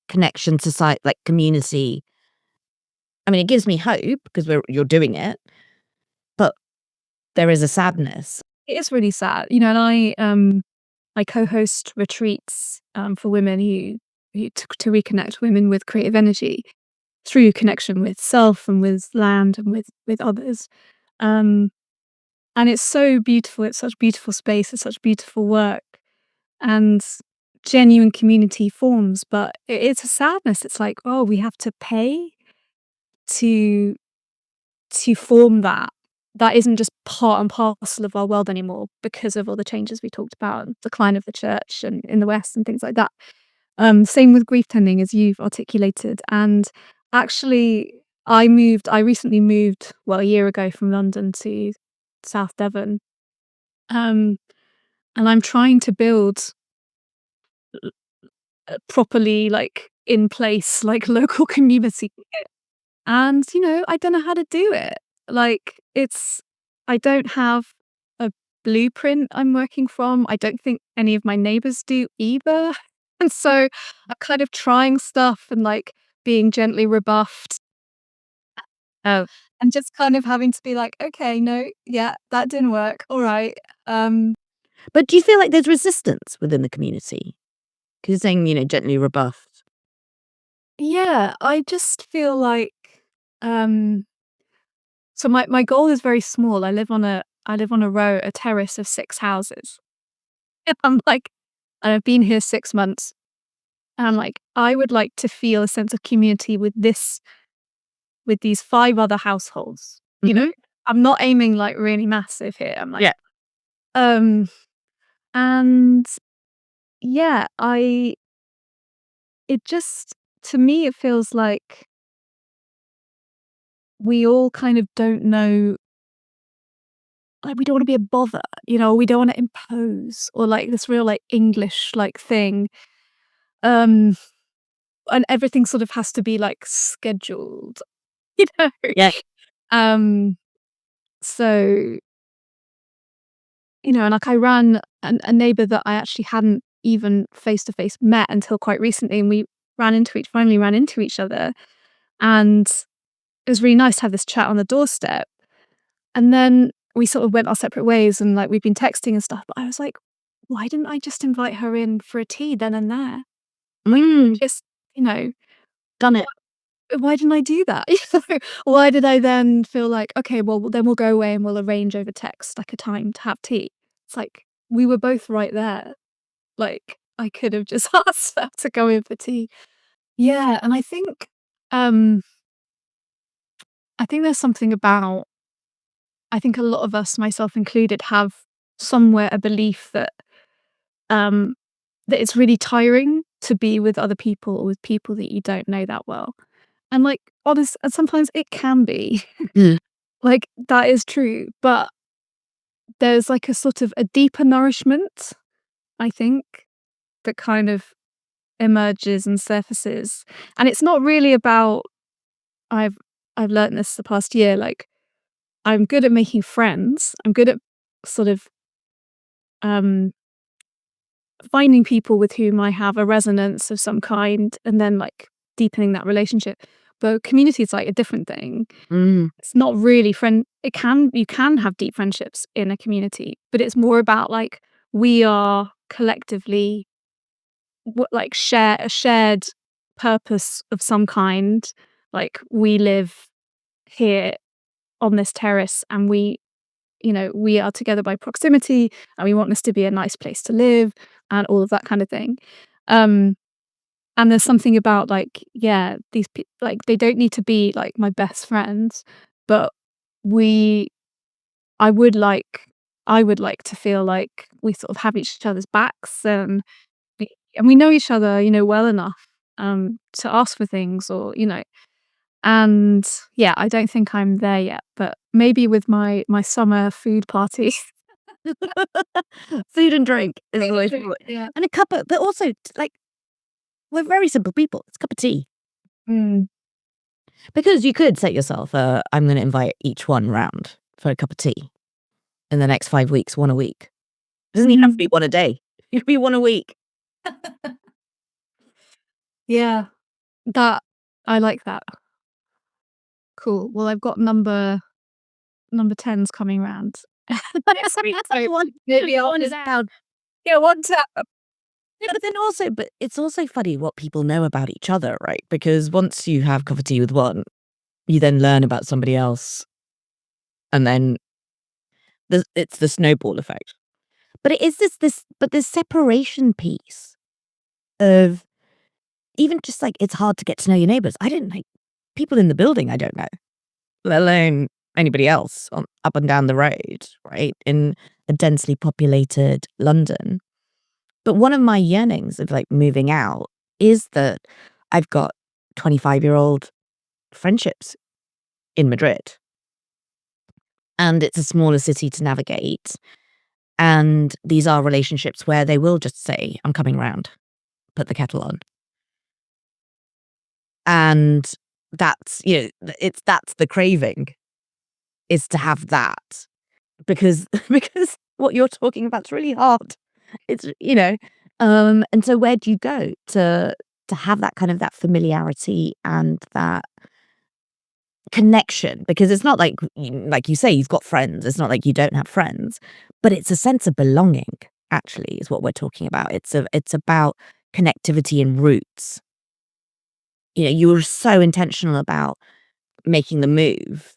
connection, society, like community. I mean, it gives me hope because you're doing it, but there is a sadness. It is really sad, and I co-host retreats for women to reconnect women with creative energy through connection with self and with land and with others. Um, and it's so beautiful. It's such beautiful space. It's such beautiful work and genuine community forms. But it's a sadness. It's like, oh, we have to pay to form that. That isn't just part and parcel of our world anymore because of all the changes we talked about, decline of the church and in the West and things like that. Same with grief tending, as you've articulated. And actually, I recently moved, well, a year ago from London to South Devon. And I'm trying to build properly, like in place, like local community. And, I don't know how to do it. Like, I don't have a blueprint I'm working from. I don't think any of my neighbors do either. And so I'm kind of trying stuff and like being gently rebuffed. Oh, And just kind of having to be like, okay, no, yeah, that didn't work. All right. but do you feel like there's resistance within the community? Because you're saying, gently rebuffed. Yeah, I just feel like so my goal is very small. I live on a terrace of 6 houses. And and I've been here 6 months. And I'm like, I would like to feel a sense of community with these 5 other households, you know? I'm not aiming like really massive here. I'm like, Yeah. And yeah, it just, to me, it feels like we all kind of don't know, like, we don't want to be a bother, we don't want to impose or like this real like English like thing. Um, and everything sort of has to be like scheduled, you know? Yeah. Um, so, and like I ran a neighbor that I actually hadn't even face to face met until quite recently, and we finally ran into each other, and it was really nice to have this chat on the doorstep. And then we sort of went our separate ways, and like we've been texting and stuff. But I was like, why didn't I just invite her in for a tea then and there? Just, Done it. why didn't I do that? Why did I then feel like, okay, well, then we'll go away and we'll arrange over text like a time to have tea? It's like we were both right there. Like I could have just asked her to go in for tea. Yeah, and um I think there's something about, I think a lot of us, myself included, have somewhere a belief that um that it's really tiring to be with other people or with people that you don't know that well. And like honest, and sometimes it can be. Mm. Like that is true, but there's like a sort of a deeper nourishment, I think, that kind of emerges and surfaces. And it's not really about, I've I've learned this the past year, like I'm good at making friends. I'm good at sort of um finding people with whom I have a resonance of some kind and then like deepening that relationship. But community is like a different thing. It's not really you can have deep friendships in a community, but it's more about like we are collectively like share a shared purpose of some kind. Like we live here on this terrace and we are together by proximity and we want this to be a nice place to live and all of that kind of thing. Um, and there's something about like, yeah, these people, like they don't need to be like my best friends, but we, I would like, I would like to feel like we sort of have each other's backs and we know each other, well enough, to ask for things and yeah, I don't think I'm there yet, but maybe with my summer food party. Food and drink is always Yeah. and a cup of, but also like we're very simple people. It's a cup of tea. Mm. Because you could set yourself I'm going to invite each one round for a cup of tea in the next 5 weeks, one a week. Doesn't even have to be one a day. It'll be one a week. Yeah. That I like that. Cool. Well, I've got number 10's coming round. That's one. Maybe I'll One just down. get one tap. But it's also funny what people know about each other, right? Because once you have coffee tea with one, you then learn about somebody else, and then it's the snowball effect. But it is this separation piece of even just like it's hard to get to know your neighbors. I don't like people in the building. I don't know, let alone anybody else up and down the road, right? In a densely populated London. But one of my yearnings of like moving out is that I've got 25-year-old friendships in Madrid. And it's a smaller city to navigate. And these are relationships where they will just say, I'm coming round, put the kettle on. And that's, that's the craving, is to have that. Because what you're talking about is really hard. It's, and so where do you go to have that kind of that familiarity and that connection? Because it's not like you say, you've got friends. It's not like you don't have friends, but it's a sense of belonging, actually, is what we're talking about. It's about connectivity and roots. You're so intentional about making the move.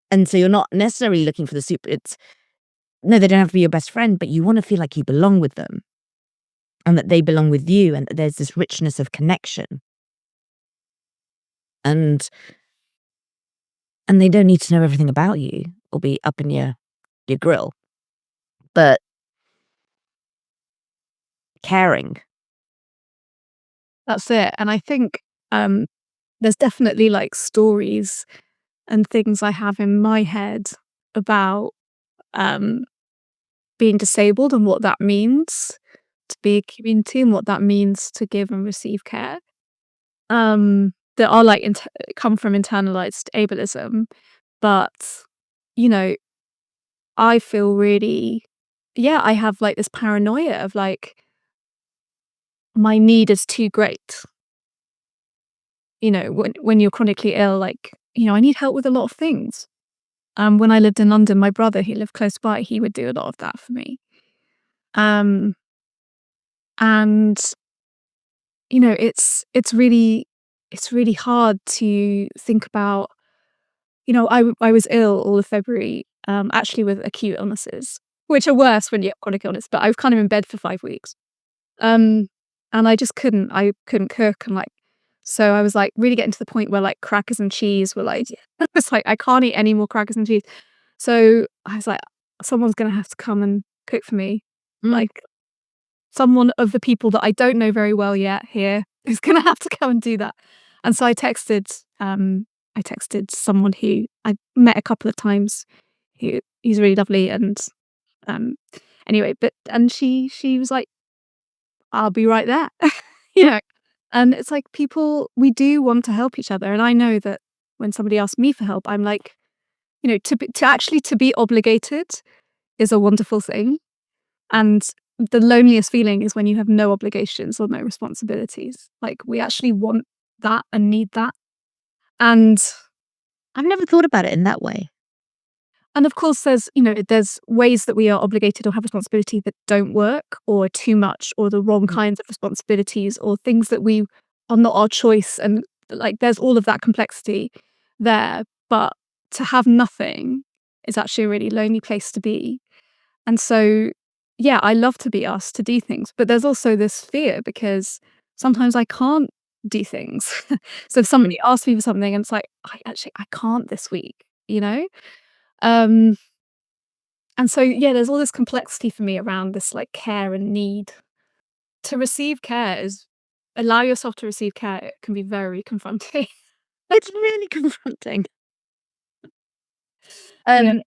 And so you're not necessarily looking for the super. No, they don't have to be your best friend, but you want to feel like you belong with them and that they belong with you, and that there's this richness of connection. And they don't need to know everything about you or be up in your grill, but caring. That's it. And I think there's definitely like stories and things I have in my head about being disabled and what that means to be a community and what that means to give and receive care. That are like come from internalized ableism, but I feel really, I have like this paranoia of like my need is too great. When you're chronically ill, like, I need help with a lot of things. When I lived in London, my brother, he lived close by, he would do a lot of that for me. Um, and it's really hard to think about. I was ill all of February, actually with acute illnesses, which are worse when you have chronic illness. But I was kind of in bed for 5 weeks, and I just couldn't cook, and like, so I was like really getting to the point where like crackers and cheese were like, I was like, I can't eat any more crackers and cheese. So I was like, someone's gonna have to come and cook for me, like someone of the people that I don't know very well yet here is gonna have to come and do that. And so I texted someone who I met a couple of times, he's really lovely, and um anyway, and she was like, I'll be right there. you know and it's like, we do want to help each other, and I know that when somebody asks me for help, I'm like, to be obligated is a wonderful thing. And the loneliest feeling is when you have no obligations or no responsibilities. Like, we actually want that and need that. And I've never thought about it in that way. of course, there's ways that we are obligated or have responsibility that don't work, or are too much, or the wrong kinds of responsibilities, or things that we are not our choice. And like, there's all of that complexity there. But to have nothing is actually a really lonely place to be. And so, yeah, I love to be asked to do things, but there's also this fear because sometimes I can't do things. So if somebody asks me for something and it's like, I can't this week, you know? Um, and so, yeah, there's all this complexity for me around this like care and need. To receive care is allow yourself to receive care. It can be very confronting. It's really confronting. Yeah.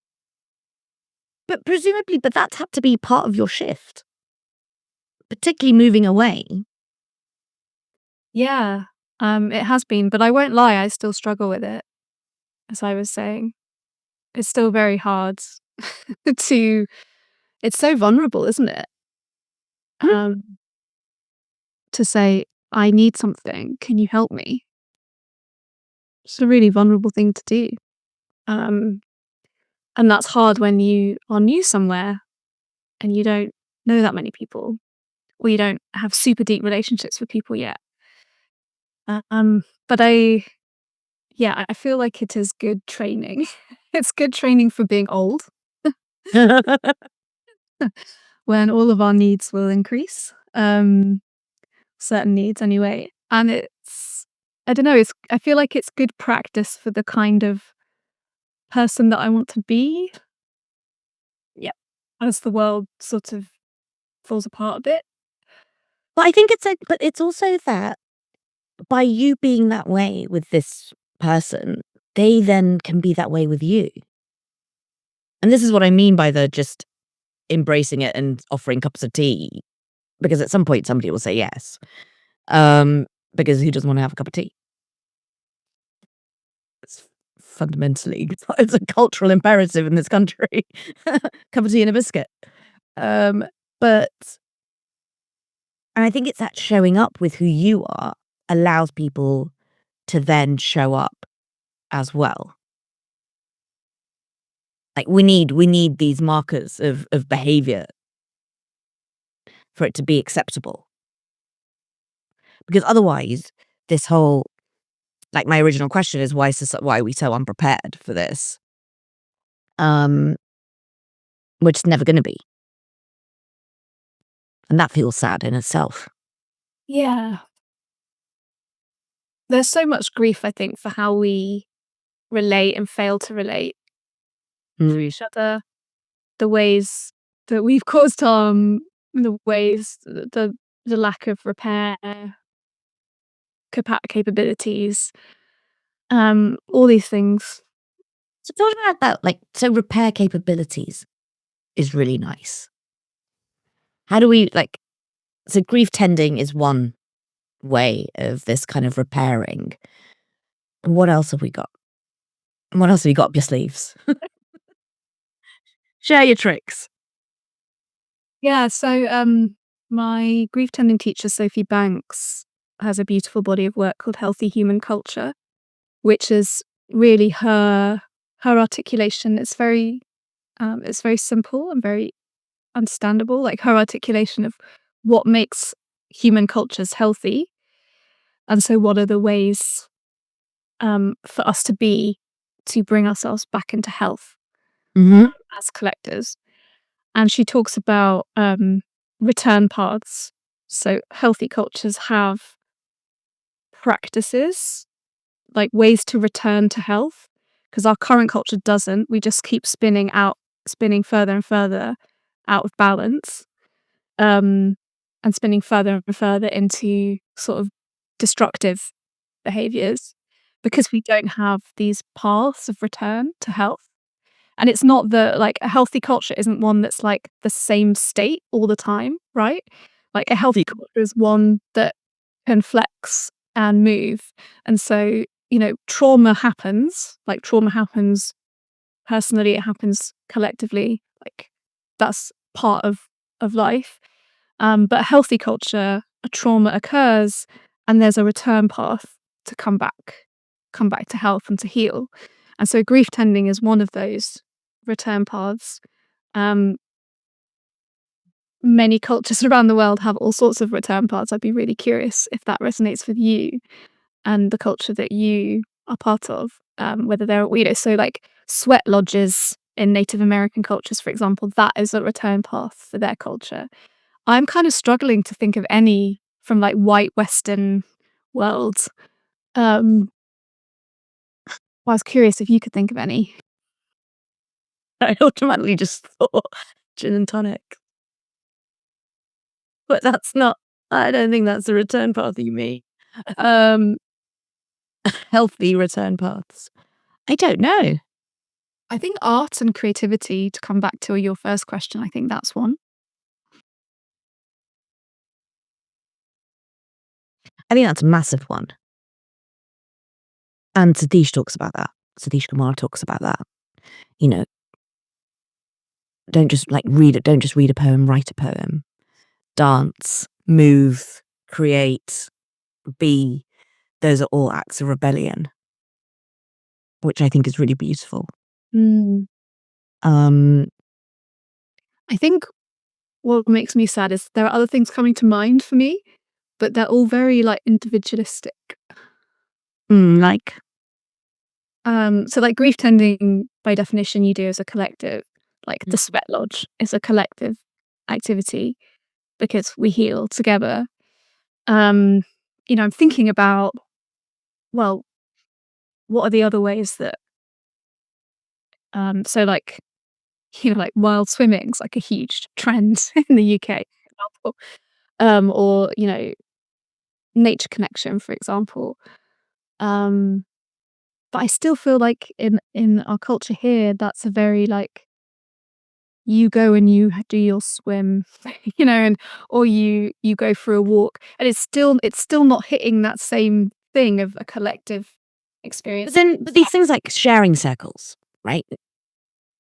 But presumably, that's had to be part of your shift, particularly moving away. Yeah. It has been, but I won't lie, I still struggle with it, as I was saying. It's still very hard to it's so vulnerable, isn't it? um, to say, I need something. Can you help me? It's a really vulnerable thing to do. Um, and that's hard when you are new somewhere and you don't know that many people, or you don't have super deep relationships with people yet. But I feel like it is good training. It's good training for being old when all of our needs will increase. Certain needs anyway. And I don't know, I feel like it's good practice for the kind of person that I want to be. Yeah. As the world sort of falls apart a bit. But I think but it's also that by you being that way with this person, they then can be that way with you. And this is what I mean by the just embracing it and offering cups of tea, because at some point somebody will say yes. Because who doesn't want to have a cup of tea? It's fundamentally, it's a cultural imperative in this country. Cup of tea and a biscuit. But and I think it's that showing up with who you are allows people to then show up as well. Like we need these markers of behavior for it to be acceptable. Because otherwise, this whole, like, my original question is why are we so unprepared for this? Which is never going to be, and that feels sad in itself. Yeah. There's so much grief, I think, for how we relate and fail to relate to each other, the ways that we've caused harm, the ways the lack of repair capabilities, all these things. So talk about that, like, so repair capabilities is really nice. How do we, like, so grief tending is one way of this kind of repairing. What else have we got? What else have you got up your sleeves? Share your tricks. Yeah, so my grief tending teacher, Sophie Banks, has a beautiful body of work called Healthy Human Culture, which is really her articulation. It's very simple and very understandable. Like her articulation of what makes human cultures healthy, and so what are the ways for us to bring ourselves back into health as collectors. And she talks about return paths. So healthy cultures have practices, like ways to return to health, because our current culture doesn't. We just keep spinning further and further out of balance, and spinning further and further into sort of destructive behaviors because we don't have these paths of return to health. And it's not like a healthy culture isn't one that's like the same state all the time, right? Like a healthy culture is one that can flex and move. And so, trauma happens, personally, it happens collectively. Like that's part of life. But a healthy culture, a trauma occurs and there's a return path to come back to health and to heal. And so grief tending is one of those return paths. Many cultures around the world have all sorts of return paths. I'd be really curious if that resonates with you and the culture that you are part of, whether they're, so like sweat lodges in Native American cultures, for example, that is a return path for their culture. I'm kind of struggling to think of any from like white Western world. I was curious if you could think of any. I automatically just thought gin and tonic. But I don't think that's the return path you mean. Healthy return paths. I don't know. I think art and creativity, to come back to your first question, I think that's one. I think that's a massive one. And Satish talks about that. Satish Kumar talks about that. Don't just read a poem, write a poem. dance, move, create, be, those are all acts of rebellion, which I think is really beautiful. Mm. Um, I think what makes me sad is there are other things coming to mind for me, but they're all very like individualistic. like, So like grief tending by definition you do as a collective. Like the sweat lodge is a collective activity because we heal together. I'm thinking about, well, what are the other ways that so like like wild swimming's like a huge trend in the UK, for example. Or nature connection, for example. Um, but I still feel like in our culture here, that's a very like you go and you do your swim, and or you go for a walk, and it's still not hitting that same thing of a collective experience. but these things like sharing circles, right?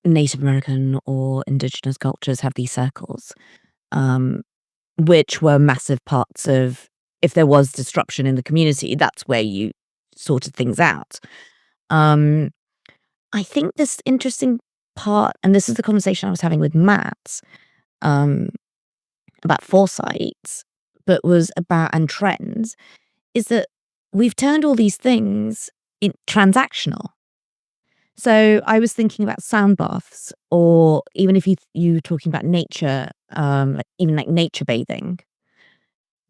Native American or indigenous cultures have these circles, which were massive parts of, if there was disruption in the community, that's where you sorted things out. Um, I think this interesting part, and this is the conversation I was having with Matt, um, about foresight, but was about, and trends, is that we've turned all these things in transactional. So I was thinking about sound baths, or even if you talking about nature, like even like nature bathing.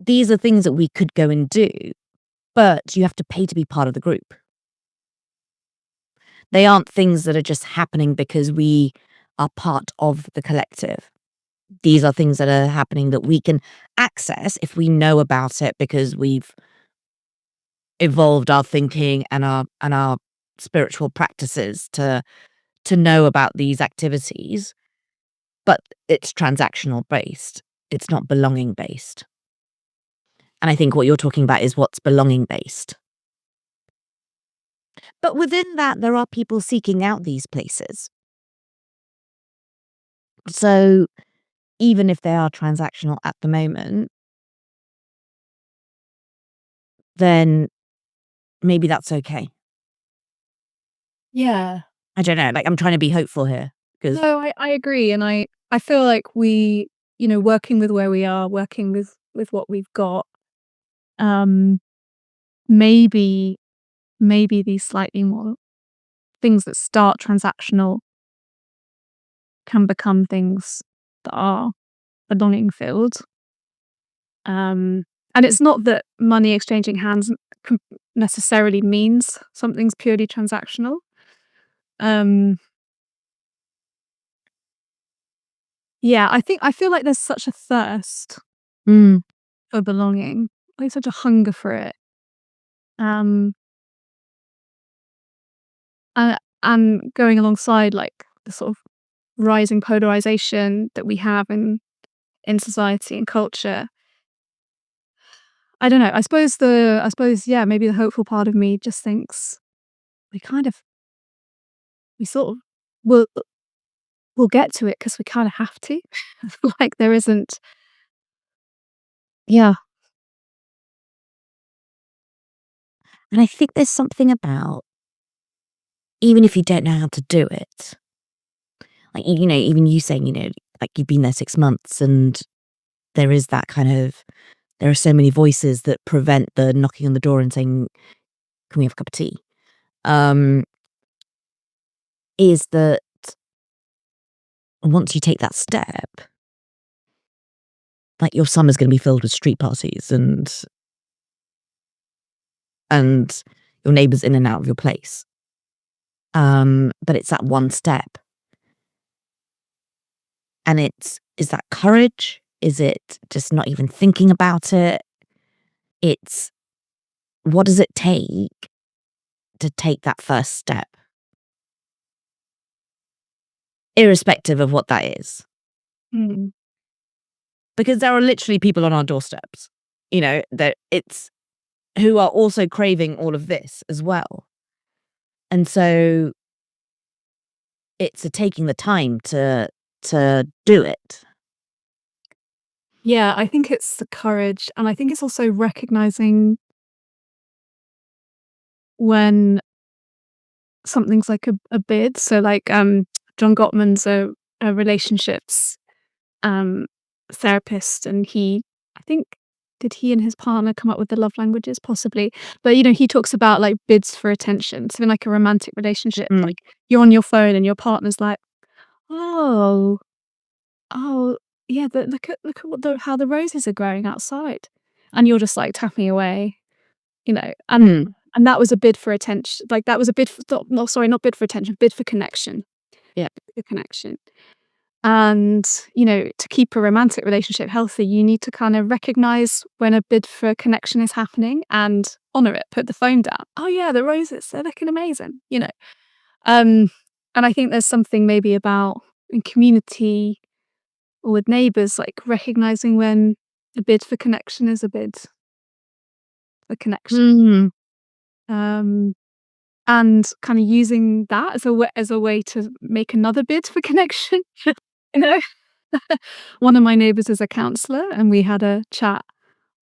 These are things that we could go and do, but you have to pay to be part of the group. They aren't things that are just happening because we are part of the collective. These are things that are happening that we can access if we know about it because we've evolved our thinking and our spiritual practices to know about these activities, but it's transactional based. It's not belonging based. And I think what you're talking about is what's belonging based. But within that, there are people seeking out these places. So even if they are transactional at the moment, then maybe that's okay. Yeah. I don't know. Like, I'm trying to be hopeful here because No, I agree, and I feel like we, working with where we are, working with what we've got, um, maybe these slightly more things that start transactional can become things that are belonging filled. And it's not that money exchanging hands necessarily means something's purely transactional. Um, yeah, I feel like there's such a thirst mm, for belonging, like such a hunger for it. Um, and going alongside like the sort of rising polarization that we have in society and culture. I don't know. I suppose yeah, maybe the hopeful part of me just thinks we kind of we sort of will we'll get to it because we kind of have to. Like there isn't. Yeah. and I think there's something about, even if you don't know how to do it, like, even you saying, like you've been there 6 months and there is that kind of, there are so many voices that prevent the knocking on the door and saying, can we have a cup of tea? Um, is that once you take that step, like your summer's going to be filled with street parties and your neighbors in and out of your place. But it's that one step. And is that courage? Is it just not even thinking about it? It's, what does it take to take that first step? Irrespective of what that is. Mm. Because there are literally people on our doorsteps, that it's, who are also craving all of this as well. And so it's taking the time to do it. Yeah, I think it's the courage, and I think it's also recognizing when something's like a bid. So like John Gottman's a relationships um therapist, and I think, did he and his partner come up with the love languages? Possibly. But he talks about like bids for attention. So in like a romantic relationship, Mm. like you're on your phone and your partner's like, "Oh, oh, yeah, but look at how the roses are growing outside." And you're just like tapping away, and Mm. that was a bid for attention. Like that was a bid for no, sorry, not bid for attention, bid for connection. Yeah. For connection. And, to keep a romantic relationship healthy, you need to kind of recognize when a bid for connection is happening and honor it, put the phone down. Oh yeah, the roses, they're looking amazing. Um, and I think there's something maybe about in community or with neighbors, like recognizing when a bid for connection is a bid for connection. Mm. Um, and kind of using that as a way to make another bid for connection. you know? One of my neighbors is a counselor, and we had a chat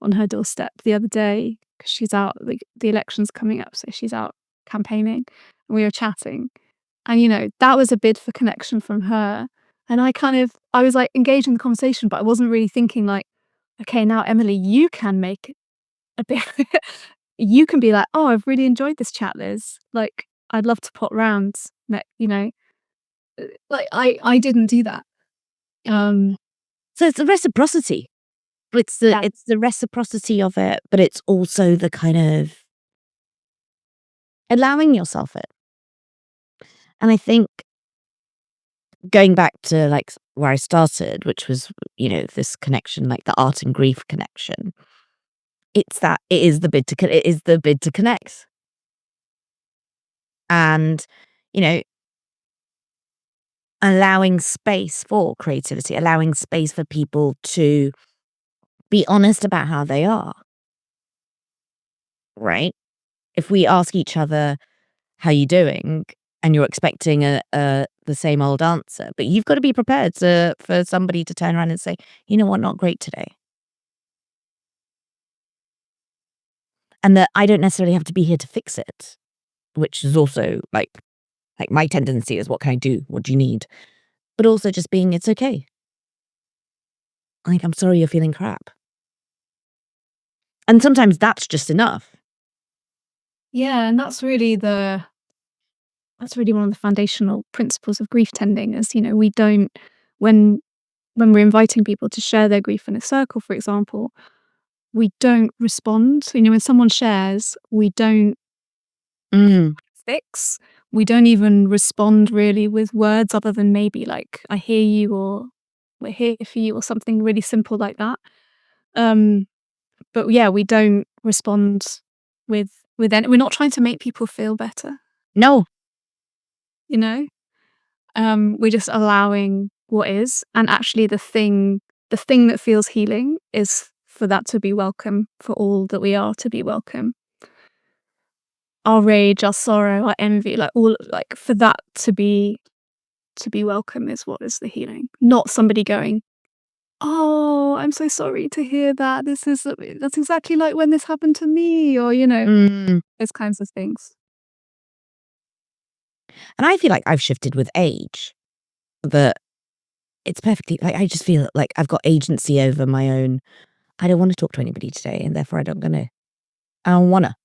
on her doorstep the other day because she's out, like, the election's coming up, so she's out campaigning, and we were chatting. And, that was a bid for connection from her. And I was like engaged in the conversation, but I wasn't really thinking like, okay, now Emily, you can make a bid. You can be like, oh, I've really enjoyed this chat, Liz. Like, I'd love to pop round. Like I didn't do that. Um, So it's the reciprocity. yeah. It's the reciprocity of it, but it's also the kind of allowing yourself it. And I think going back to like where I started, which was, this connection, like the art and grief connection, it is the bid to it is the bid to connect. And, you know, allowing space for creativity, allowing space for people to be honest about how they are, right? If we ask each other, "How you doing?" and you're expecting the same old answer, but you've got to be prepared for somebody to turn around and say, "You know what? Not great today." And that I don't necessarily have to be here to fix it, which is also like my tendency is, "What can I do? What do you need?" But also just being, "It's okay. Like, I'm sorry you're feeling crap." And sometimes that's just enough. Yeah, and that's really one of the foundational principles of grief tending is, we don't when when we're inviting people to share their grief in a circle, for example, we don't respond. When someone shares, we don't Mm. fix. We don't even respond really with words other than maybe like I hear you or we're here for you or something really simple like that. Um but yeah, we don't respond with any, we're not trying to make people feel better, No. you know? We're just allowing what is, and actually the thing that feels healing is for that to be welcome, for all that we are to be welcome. Our rage, our sorrow, our envy, like all like for that to be welcome is what is the healing. Not somebody going, "Oh, I'm so sorry to hear that. That's exactly like when this happened to me," or Mm. those kinds of things. And I feel like I've shifted with age, that it's perfectly like, I just feel like I've got agency over my own. I don't wanna talk to anybody today, and therefore I don't gonna. I don't wanna.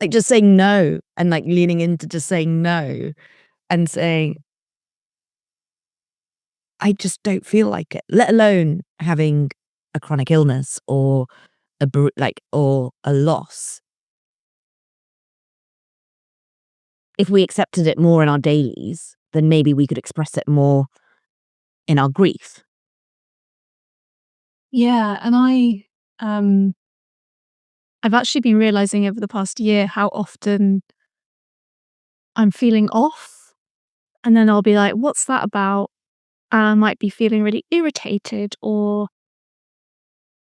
Like, just saying no and, like, leaning into just saying no and saying, "I just don't feel like it," let alone having a chronic illness or or a loss. If we accepted it more in our dailies, then maybe we could express it more in our grief. Yeah, and um I've actually been realizing over the past year how often I'm feeling off, and then I'll be like, "What's that about?" And I might be feeling really irritated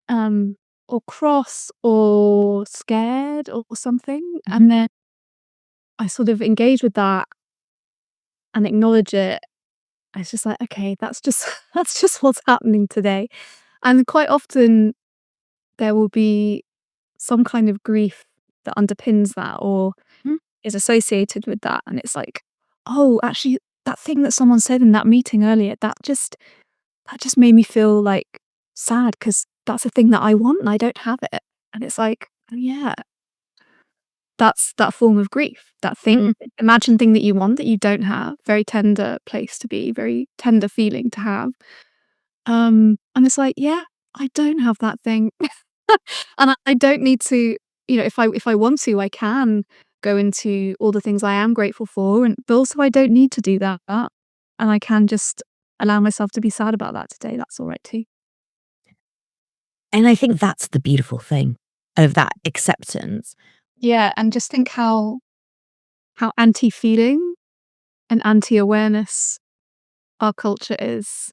um, or cross or scared or something, and then I sort of engage with that and acknowledge it. It's just like, "Okay, that's just that's just what's happening today." And quite often there will be some kind of grief that underpins that or Mm. is associated with that. And it's like, oh, actually, that thing that someone said in that meeting earlier, that just made me feel like sad because that's a thing that I want and I don't have it. And it's like, oh, yeah, that's that form of grief. That thing, imagined thing that you want that you don't have. Very tender place to be, very tender feeling to have. And it's like, yeah, I don't have that thing. And I don't need to, if I want to, I can go into all the things I am grateful for, but also I don't need to do that. And I can just allow myself to be sad about that today. That's all right too. And I think that's the beautiful thing of that acceptance. Yeah, and just think how anti-feeling and anti-awareness our culture is.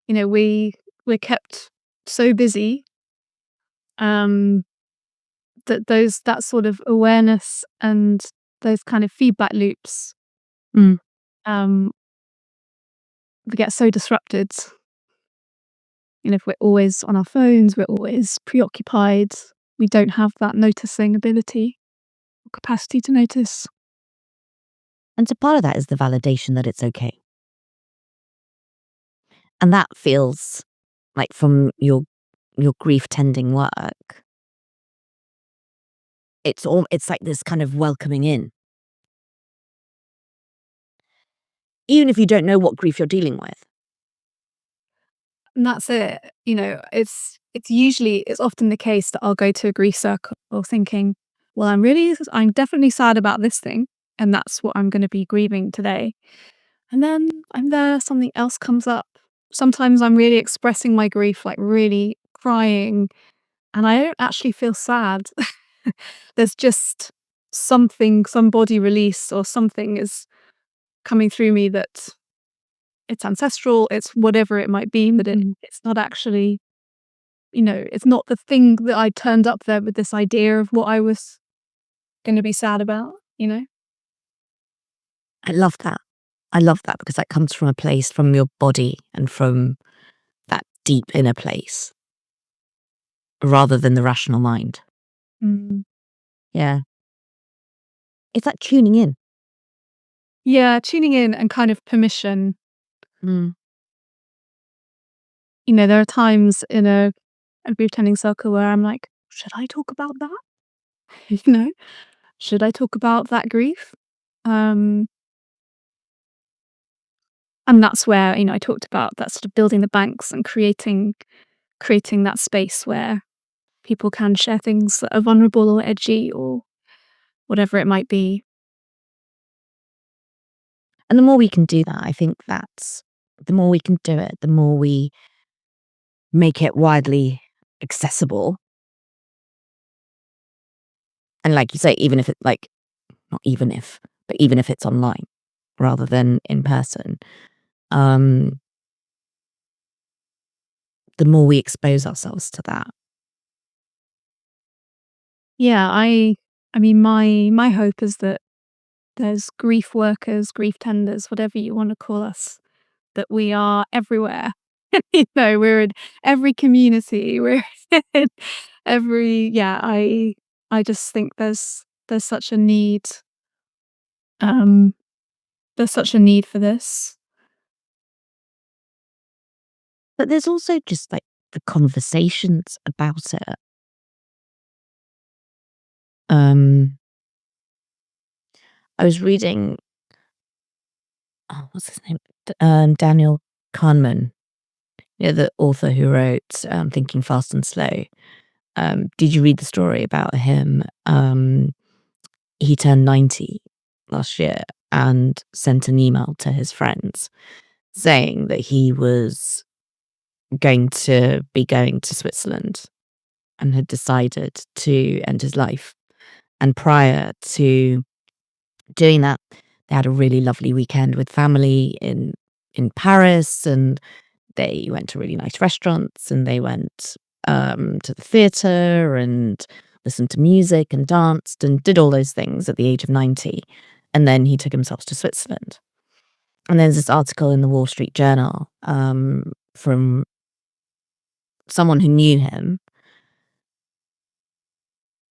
We're kept so busy, um, that sort of awareness and those kind of feedback loops, Mm. um, we get so disrupted. If we're always on our phones, we're always preoccupied. We don't have that noticing ability or capacity to notice. And so part of that is the validation that it's okay. And that feels like from your grief tending work, it's like this kind of welcoming in. Even if you don't know what grief you're dealing with. And that's it. It's often the case that I'll go to a grief circle thinking, well, I'm definitely sad about this thing, and that's what I'm going to be grieving today. And then I'm there, something else comes up. Sometimes I'm really expressing my grief, like really crying, and I don't actually feel sad. There's just something, some body release or something is coming through me that it's ancestral, it's whatever it might be, but it's not actually, it's not the thing that I turned up there with this idea of what I was going to be sad about. I love that. I love that because that comes from a place from your body and from that deep inner place rather than the rational mind. Mm. Yeah. It's like tuning in. Yeah, tuning in and kind of permission. Mm. There are times in a grief tending circle where I'm like, should I talk about that? you know, should I talk about that grief? Um, and that's where, I talked about that sort of building the banks and creating that space where people can share things that are vulnerable or edgy or whatever it might be. And the more we can do that, I think that's the more we can do it, the more we make it widely accessible. And like you say, even if it like not even if, but even if it's online rather than in person, um, the more we expose ourselves to that. Yeah, I mean my hope is that there's grief workers, grief tenders, whatever you want to call us, that we are everywhere. We're in every community. We're in every yeah, I just think there's such a need. Um there's such a need for this. But there's also just like the conversations about it. Um, I was reading, what's his name? Daniel Kahneman, the author who wrote Thinking Fast and Slow. Did you read the story about him? He turned 90 last year and sent an email to his friends saying that he was going to be going to Switzerland and had decided to end his life. And prior to doing that, they had a really lovely weekend with family in Paris, and they went to really nice restaurants, and they went to the theatre and listened to music and danced and did all those things at the age of 90. And then he took himself to Switzerland. And there's this article in the Wall Street Journal from someone who knew him,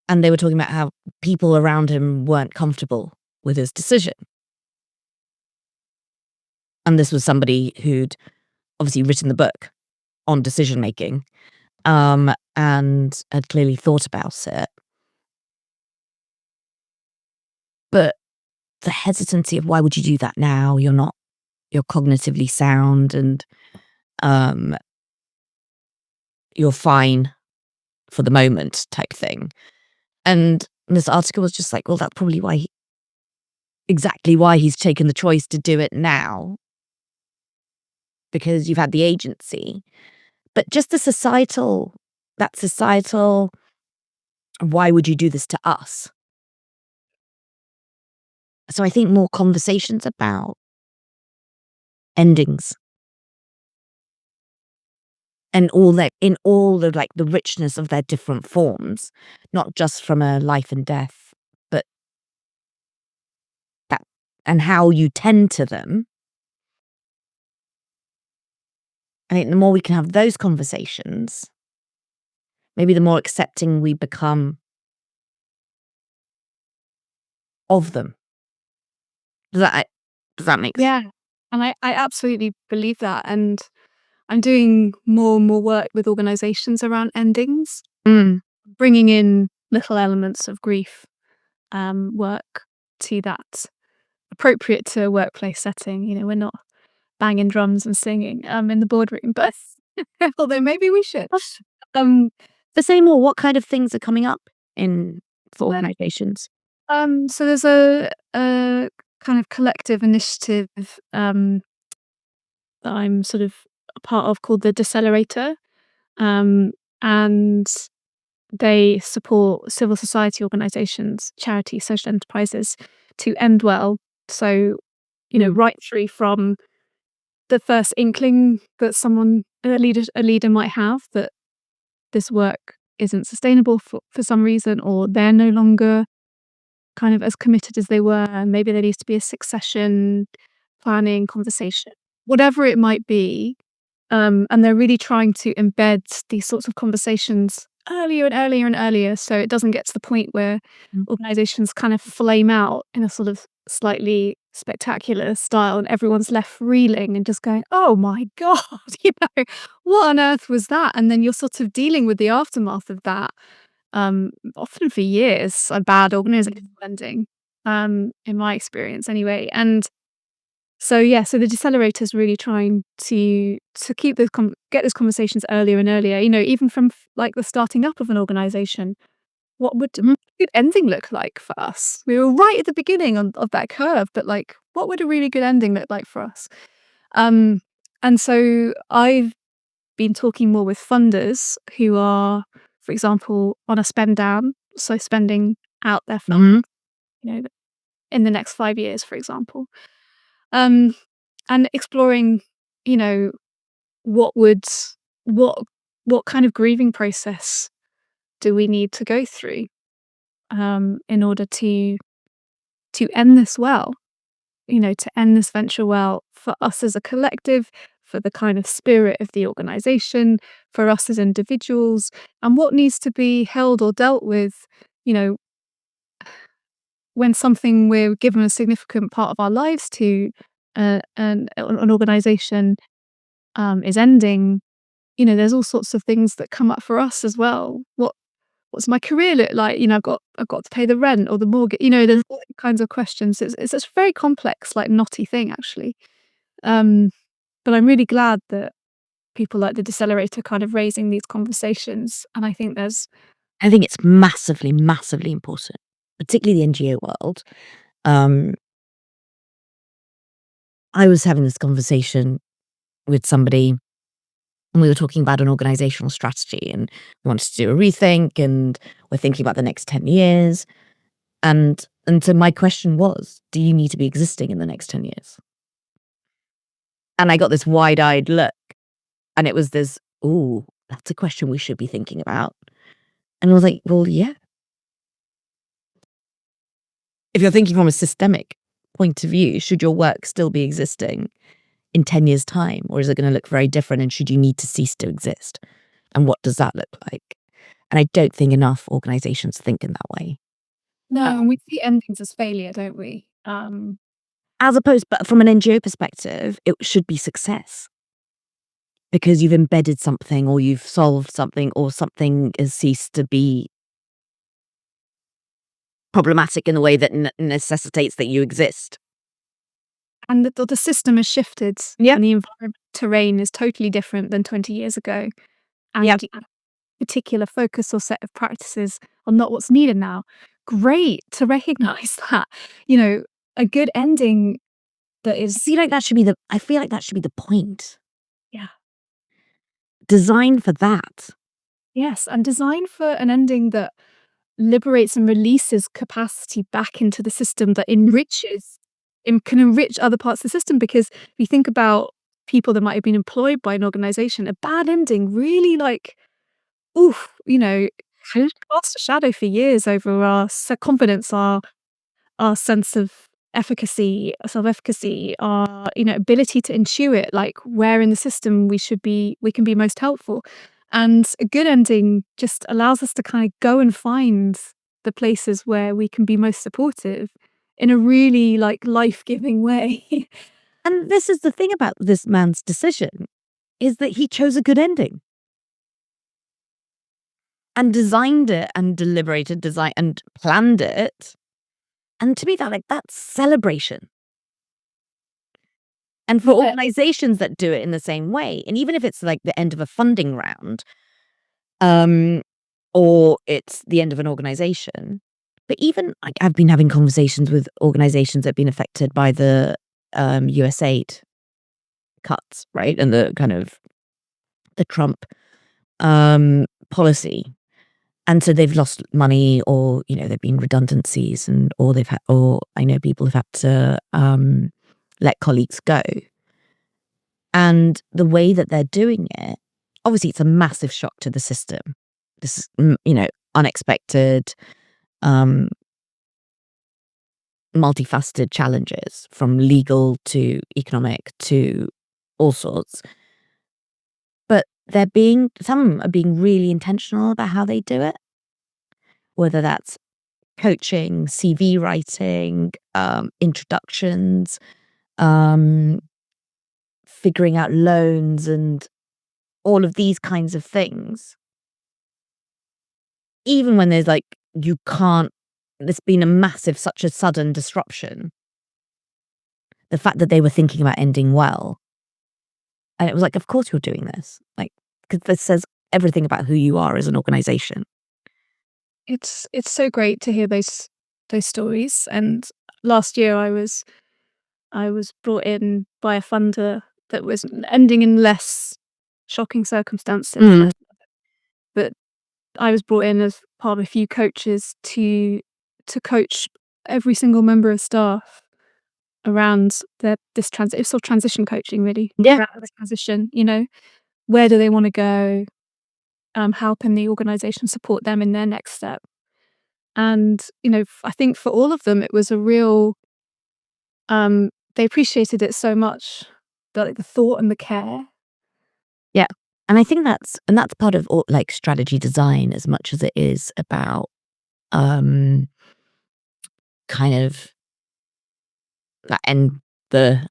and they were talking about how people around him weren't comfortable with his decision. And this was somebody who'd obviously written the book on decision making, and had clearly thought about it. But the hesitancy of why would you do that now? You're cognitively sound, and you're fine for the moment type thing. And this article was just like, well, that's probably exactly why he's taken the choice to do it now, because you've had the agency. But just that societal, why would you do this to us? So I think more conversations about endings and in all the like the richness of their different forms, not just from a life and death, but that and how you tend to them. I think the more we can have those conversations, maybe the more accepting we become of them. Does that make sense? Yeah. And I absolutely believe that. And I'm doing more and more work with organizations around endings, bringing in little elements of grief work to that, appropriate to a workplace setting. You know, we're not banging drums and singing in the boardroom, but although maybe we should. To say more, what kind of things are coming up for organizations? So there's a kind of collective initiative that I'm sort of a part of called the Decelerator, and they support civil society organizations, charities, social enterprises to end well. So, you know, right through from the first inkling that a leader might have that this work isn't sustainable for some reason, or they're no longer kind of as committed as they were, and maybe there needs to be a succession planning conversation, whatever it might be. And they're really trying to embed these sorts of conversations earlier and earlier and earlier, so it doesn't get to the point where organizations kind of flame out in a sort of slightly spectacular style and everyone's left reeling and just going, oh my God, you know, what on earth was that? And then you're sort of dealing with the aftermath of that, often for years, a bad organizational ending, in my experience anyway. And so so the Decelerator is really trying to keep those get those conversations earlier and earlier. You know, even from like the starting up of an organization, what would a good ending look like for us? We were right at the beginning of that curve, but like, what would a really good ending look like for us? And so I've been talking more with funders who are, for example, on a spend down, so spending out their funds, you know, in the next 5 years, for example. And exploring, you know, what would what kind of grieving process do we need to go through in order to end this well, you know, to end this venture well for us as a collective, for the kind of spirit of the organization, for us as individuals, and what needs to be held or dealt with, you know, when something we're given a significant part of our lives to, an organization is ending. You know, there's all sorts of things that come up for us as well. What's my career look like? You know, I've got to pay the rent or the mortgage. You know, there's all kinds of questions. It's a very complex, like knotty thing actually. But I'm really glad that people like the Decelerator kind of raising these conversations. And I think it's massively, massively important, particularly the NGO world. I was having this conversation with somebody, and we were talking about an organizational strategy, and we wanted to do a rethink, and we're thinking about the next 10 years. And so my question was, do you need to be existing in the next 10 years? And I got this wide-eyed look, and it was this, ooh, that's a question we should be thinking about. And I was like, well, yeah. If you're thinking from a systemic point of view, should your work still be existing in 10 years' time? Or is it going to look very different, and should you need to cease to exist? And what does that look like? And I don't think enough organizations think in that way. No, and we see endings as failure, don't we? As opposed, but from an NGO perspective, it should be success. Because you've embedded something, or you've solved something, or something has ceased to be problematic in the way that necessitates that you exist. And the system has shifted, Yeah. and the environment terrain is totally different than 20 years ago. And Yep. a particular focus or set of practices are not what's needed now. Great to recognize that, a good ending that is, I feel like that should be the point. yeah, Designed for that. yes, and designed for an ending that liberates and releases capacity back into the system that can enrich other parts of the system. Because if you think about people that might have been employed by an organization, a bad ending really oof, cast a shadow for years over our confidence, our sense of efficacy, self-efficacy, our, ability to intuit where in the system we can be most helpful. And a good ending just allows us to kind of go and find the places where we can be most supportive in a really life-giving way. And this is the thing about this man's decision, is that he chose a good ending. And designed it and deliberated, and planned it. And to me, that's celebration. And for organizations that do it in the same way, and even if it's like the end of a funding round, or it's the end of an organization, but even I've been having conversations with organizations that have been affected by the USAID cuts, right? And the kind of the Trump policy. And so they've lost money, or, there've been redundancies, or I know people have had to let colleagues go. And the way that they're doing it, obviously it's a massive shock to the system. This is, unexpected, multifaceted challenges, from legal to economic to all sorts. But some are being really intentional about how they do it, whether that's coaching, CV writing, introductions, figuring out loans, and all of these kinds of things. Even when there's there's been such a sudden disruption. The fact that they were thinking about ending well. And it was of course you're doing this. Because this says everything about who you are as an organization. It's so great to hear those stories. And last year I was brought in by a funder that was ending in less shocking circumstances. But I was brought in as part of a few coaches to coach every single member of staff around it's sort of transition coaching, really. Yeah. Around the transition, where do they want to go? How can the organization support them in their next step? And, I think for all of them, it was a real, they appreciated it so much, the thought and the care. Yeah. And I think that's part of strategy design, as much as it is about kind of the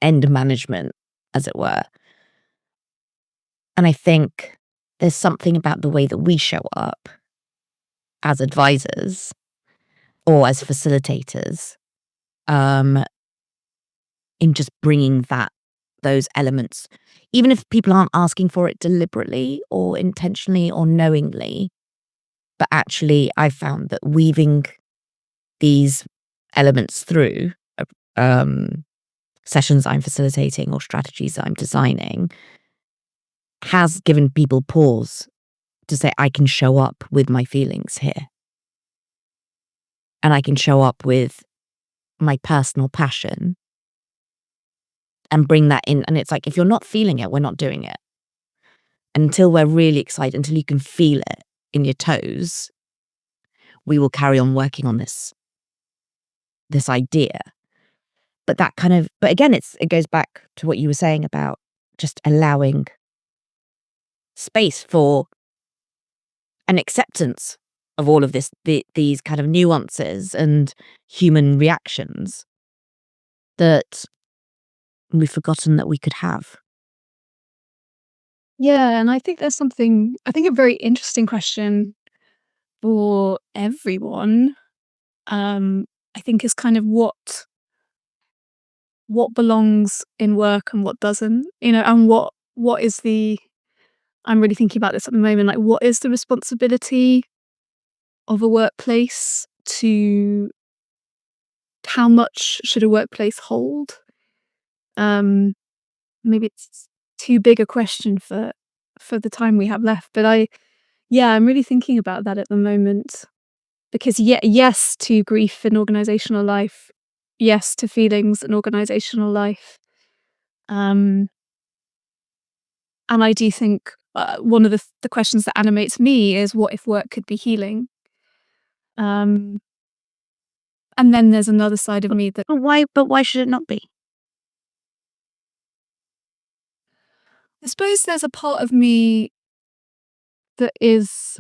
end management, as it were. And I think there's something about the way that we show up as advisors or as facilitators, in just bringing those elements, even if people aren't asking for it deliberately or intentionally or knowingly. But actually, I found that weaving these elements through sessions I'm facilitating or strategies that I'm designing has given people pause to say, I can show up with my feelings here. And I can show up with my personal passion and bring that in. And it's if you're not feeling it, we're not doing it. Until we're really excited, until you can feel it in your toes, we will carry on working on this idea. But but again, it goes back to what you were saying about just allowing space for an acceptance of all of these kind of nuances and human reactions that we've forgotten that we could have. Yeah, and I think a very interesting question for everyone, I think is kind of what belongs in work and what doesn't, and what is the I'm really thinking about this at the moment, like what is the responsibility of a workplace to how much should a workplace hold? Um, Maybe it's too big a question for the time we have left, but I'm really thinking about that at the moment because yes to grief in organizational life, yes to feelings in organizational life. Um, and I do think one of the questions that animates me is what if work could be healing? Um, and then there's another side of me that But why should it not be? I suppose there's a part of me that is,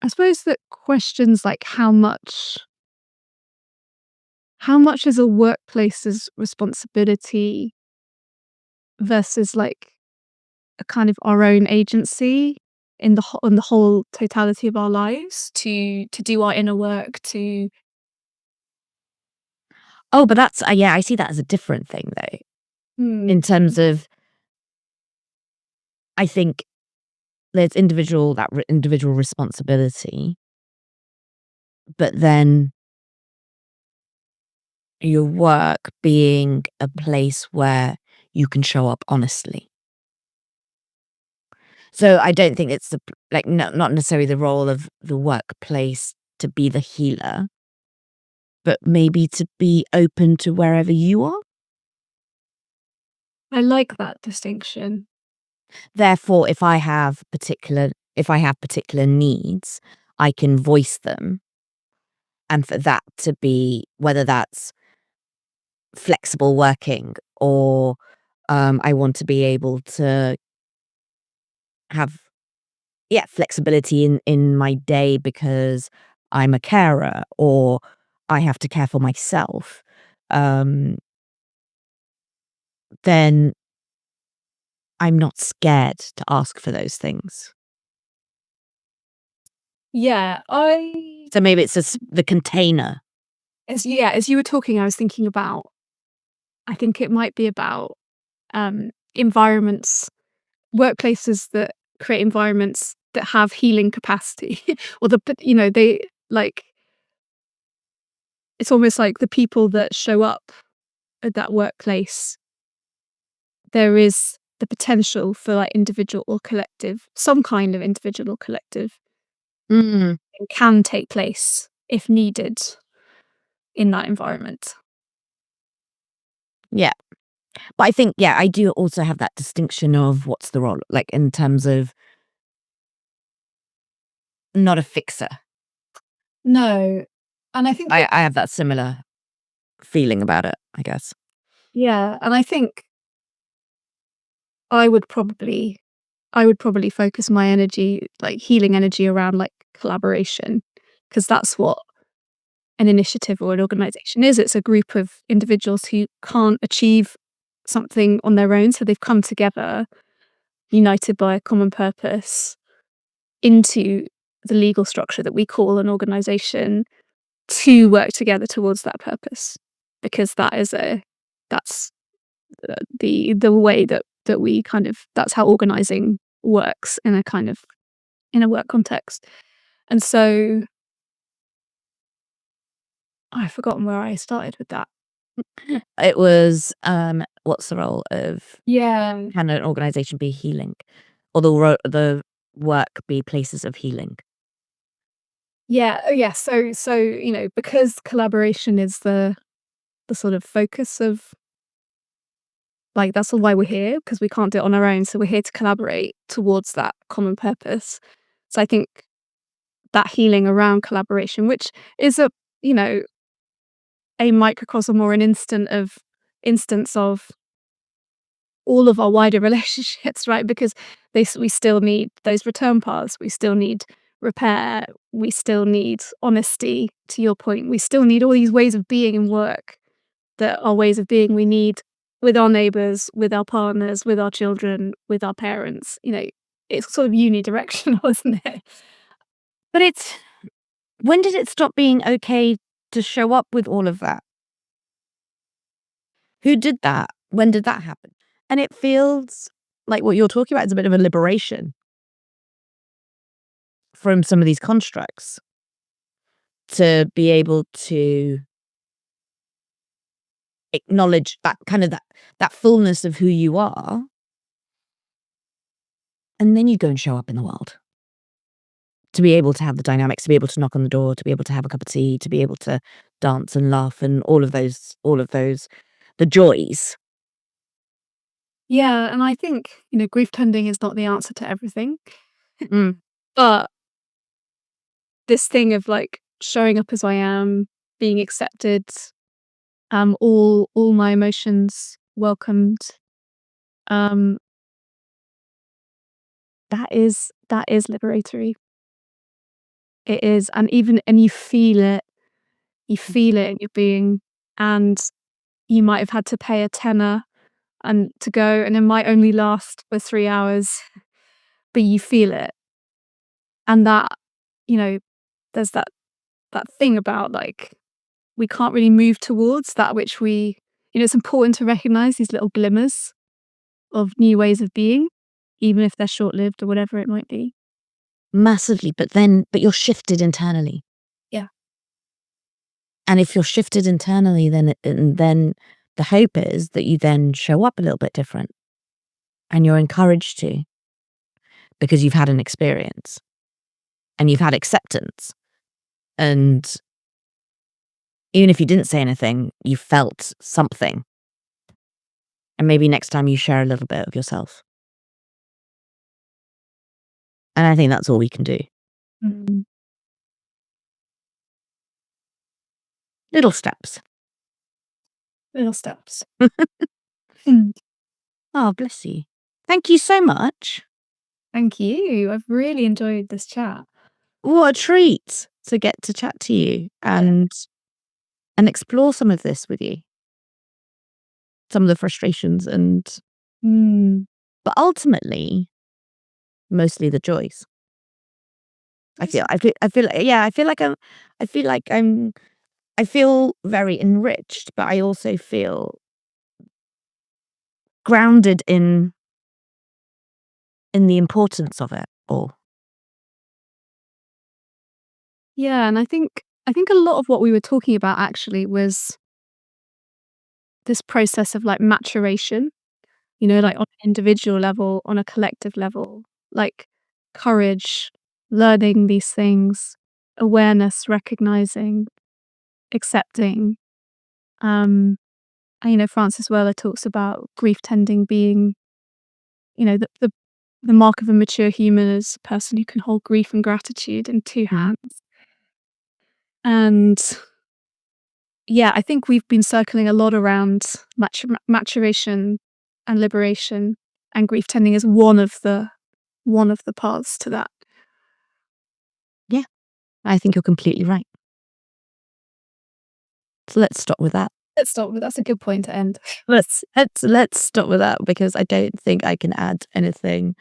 I suppose that questions like how much is a workplace's responsibility versus like a kind of our own agency in the whole totality of our lives to do our inner work to Oh, but that's yeah, I see that as a different thing though. Hmm. In terms of, I think there's individual responsibility, but then your work being a place where you can show up honestly. So I don't think it's not necessarily the role of the workplace to be the healer, but maybe to be open to wherever you are. I like that distinction. Therefore, if I have particular needs, I can voice them, and for that to be whether that's flexible working or I want to be able to have flexibility in my day because I'm a carer or I have to care for myself, um, then I'm not scared to ask for those things. Yeah, I So maybe it's just the container. as you were talking, I was thinking about I think it might be about environments, workplaces that create environments that have healing capacity, or they like it's almost like the people that show up at that workplace. There is the potential for like individual or collective, some kind of individual or collective, Mm, can take place if needed in that environment. yeah. But I think, I do also have that distinction of what's the role, like in terms of not a fixer. No, and I think that I have that similar feeling about it, I guess. yeah, and I think I would probably I would probably focus my energy, like healing energy around like collaboration, because that's what an initiative or an organization is. It's a group of individuals who can't achieve something on their own. So they've come together, united by a common purpose, into the legal structure that we call an organization to work together towards that purpose. Because that's the way that we kind of that's how organizing works in a kind of in a work context. And so I've forgotten where I started with that. It was, what's the role of Yeah. can an organization be healing? Or the work be places of healing? Yeah, oh yeah, so, because collaboration is the sort of focus of like, that's why we're here, because we can't do it on our own, so we're here to collaborate towards that common purpose. So I think that healing around collaboration, which is you know, a microcosm or an instance of all of our wider relationships, right? Because we still need those return paths. We still need repair. We still need honesty, to your point. We still need all these ways of being in work that are ways of being we need with our neighbours, with our partners, with our children, with our parents. It's sort of unidirectional, isn't it? But when did it stop being okay to show up with all of that? Who did that? When did that happen? And it feels like what you're talking about is a bit of a liberation from some of these constructs, to be able to acknowledge that kind of that fullness of who you are, and then you go and show up in the world. To be able to have the dynamics, to be able to knock on the door, to be able to have a cup of tea, to be able to dance and laugh, and all of those, the joys. Yeah, and I think, grief tending is not the answer to everything. Mm. But this thing of like showing up as I am, being accepted, all my emotions welcomed, that is liberatory. It is, and you feel it. You feel it in your being, and you might have had to pay a tenner and to go, and it might only last for 3 hours, but you feel it. And that, there's that thing about like, we can't really move towards that which it's important to recognize these little glimmers of new ways of being, even if they're short-lived or whatever it might be. Massively, but you're shifted internally. Yeah. And if you're shifted internally, then the hope is that you then show up a little bit different, and you're encouraged to, because you've had an experience and you've had acceptance, and even if you didn't say anything, you felt something, and maybe next time you share a little bit of yourself. And I think that's all we can do. Mm. Little steps. Mm. Oh, bless you. Thank you so much. Thank you. I've really enjoyed this chat. What a treat to get to chat to you and explore some of this with you. Some of the frustrations but ultimately, mostly the joys. I feel very enriched, but I also feel grounded in the importance of it all. Yeah, and I think a lot of what we were talking about actually was this process of like maturation, like on an individual level, on a collective level, like courage, learning these things, awareness, recognizing, accepting. And Francis Weller talks about grief tending being, the mark of a mature human is a person who can hold grief and gratitude in two hands. And yeah, I think we've been circling a lot around maturation and liberation, and grief tending is one of the paths to that. Yeah, I think you're completely right. So let's stop with that. That's a good point to end. Let's stop with that, because I don't think I can add anything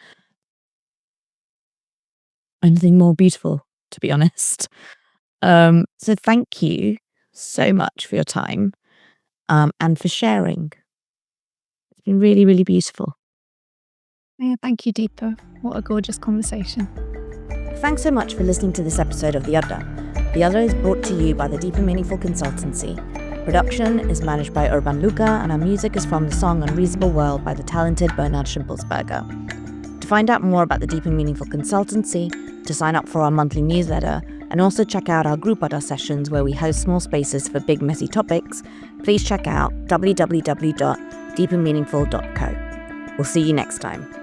more beautiful, to be honest. So thank you so much for your time, and for sharing. It's been really, really beautiful. Yeah, thank you, Deepa. What a gorgeous conversation. Thanks so much for listening to this episode of The Udder. The Udder is brought to you by the Deepa Meaningful Consultancy. Production is managed by Urban Luca, and our music is from the song Unreasonable World by the talented Bernard Schimpelsberger. To find out more about the Deepa Meaningful Consultancy, to sign up for our monthly newsletter, and also check out our group Udder sessions where we host small spaces for big messy topics, please check out www.deepameaningful.co. We'll see you next time.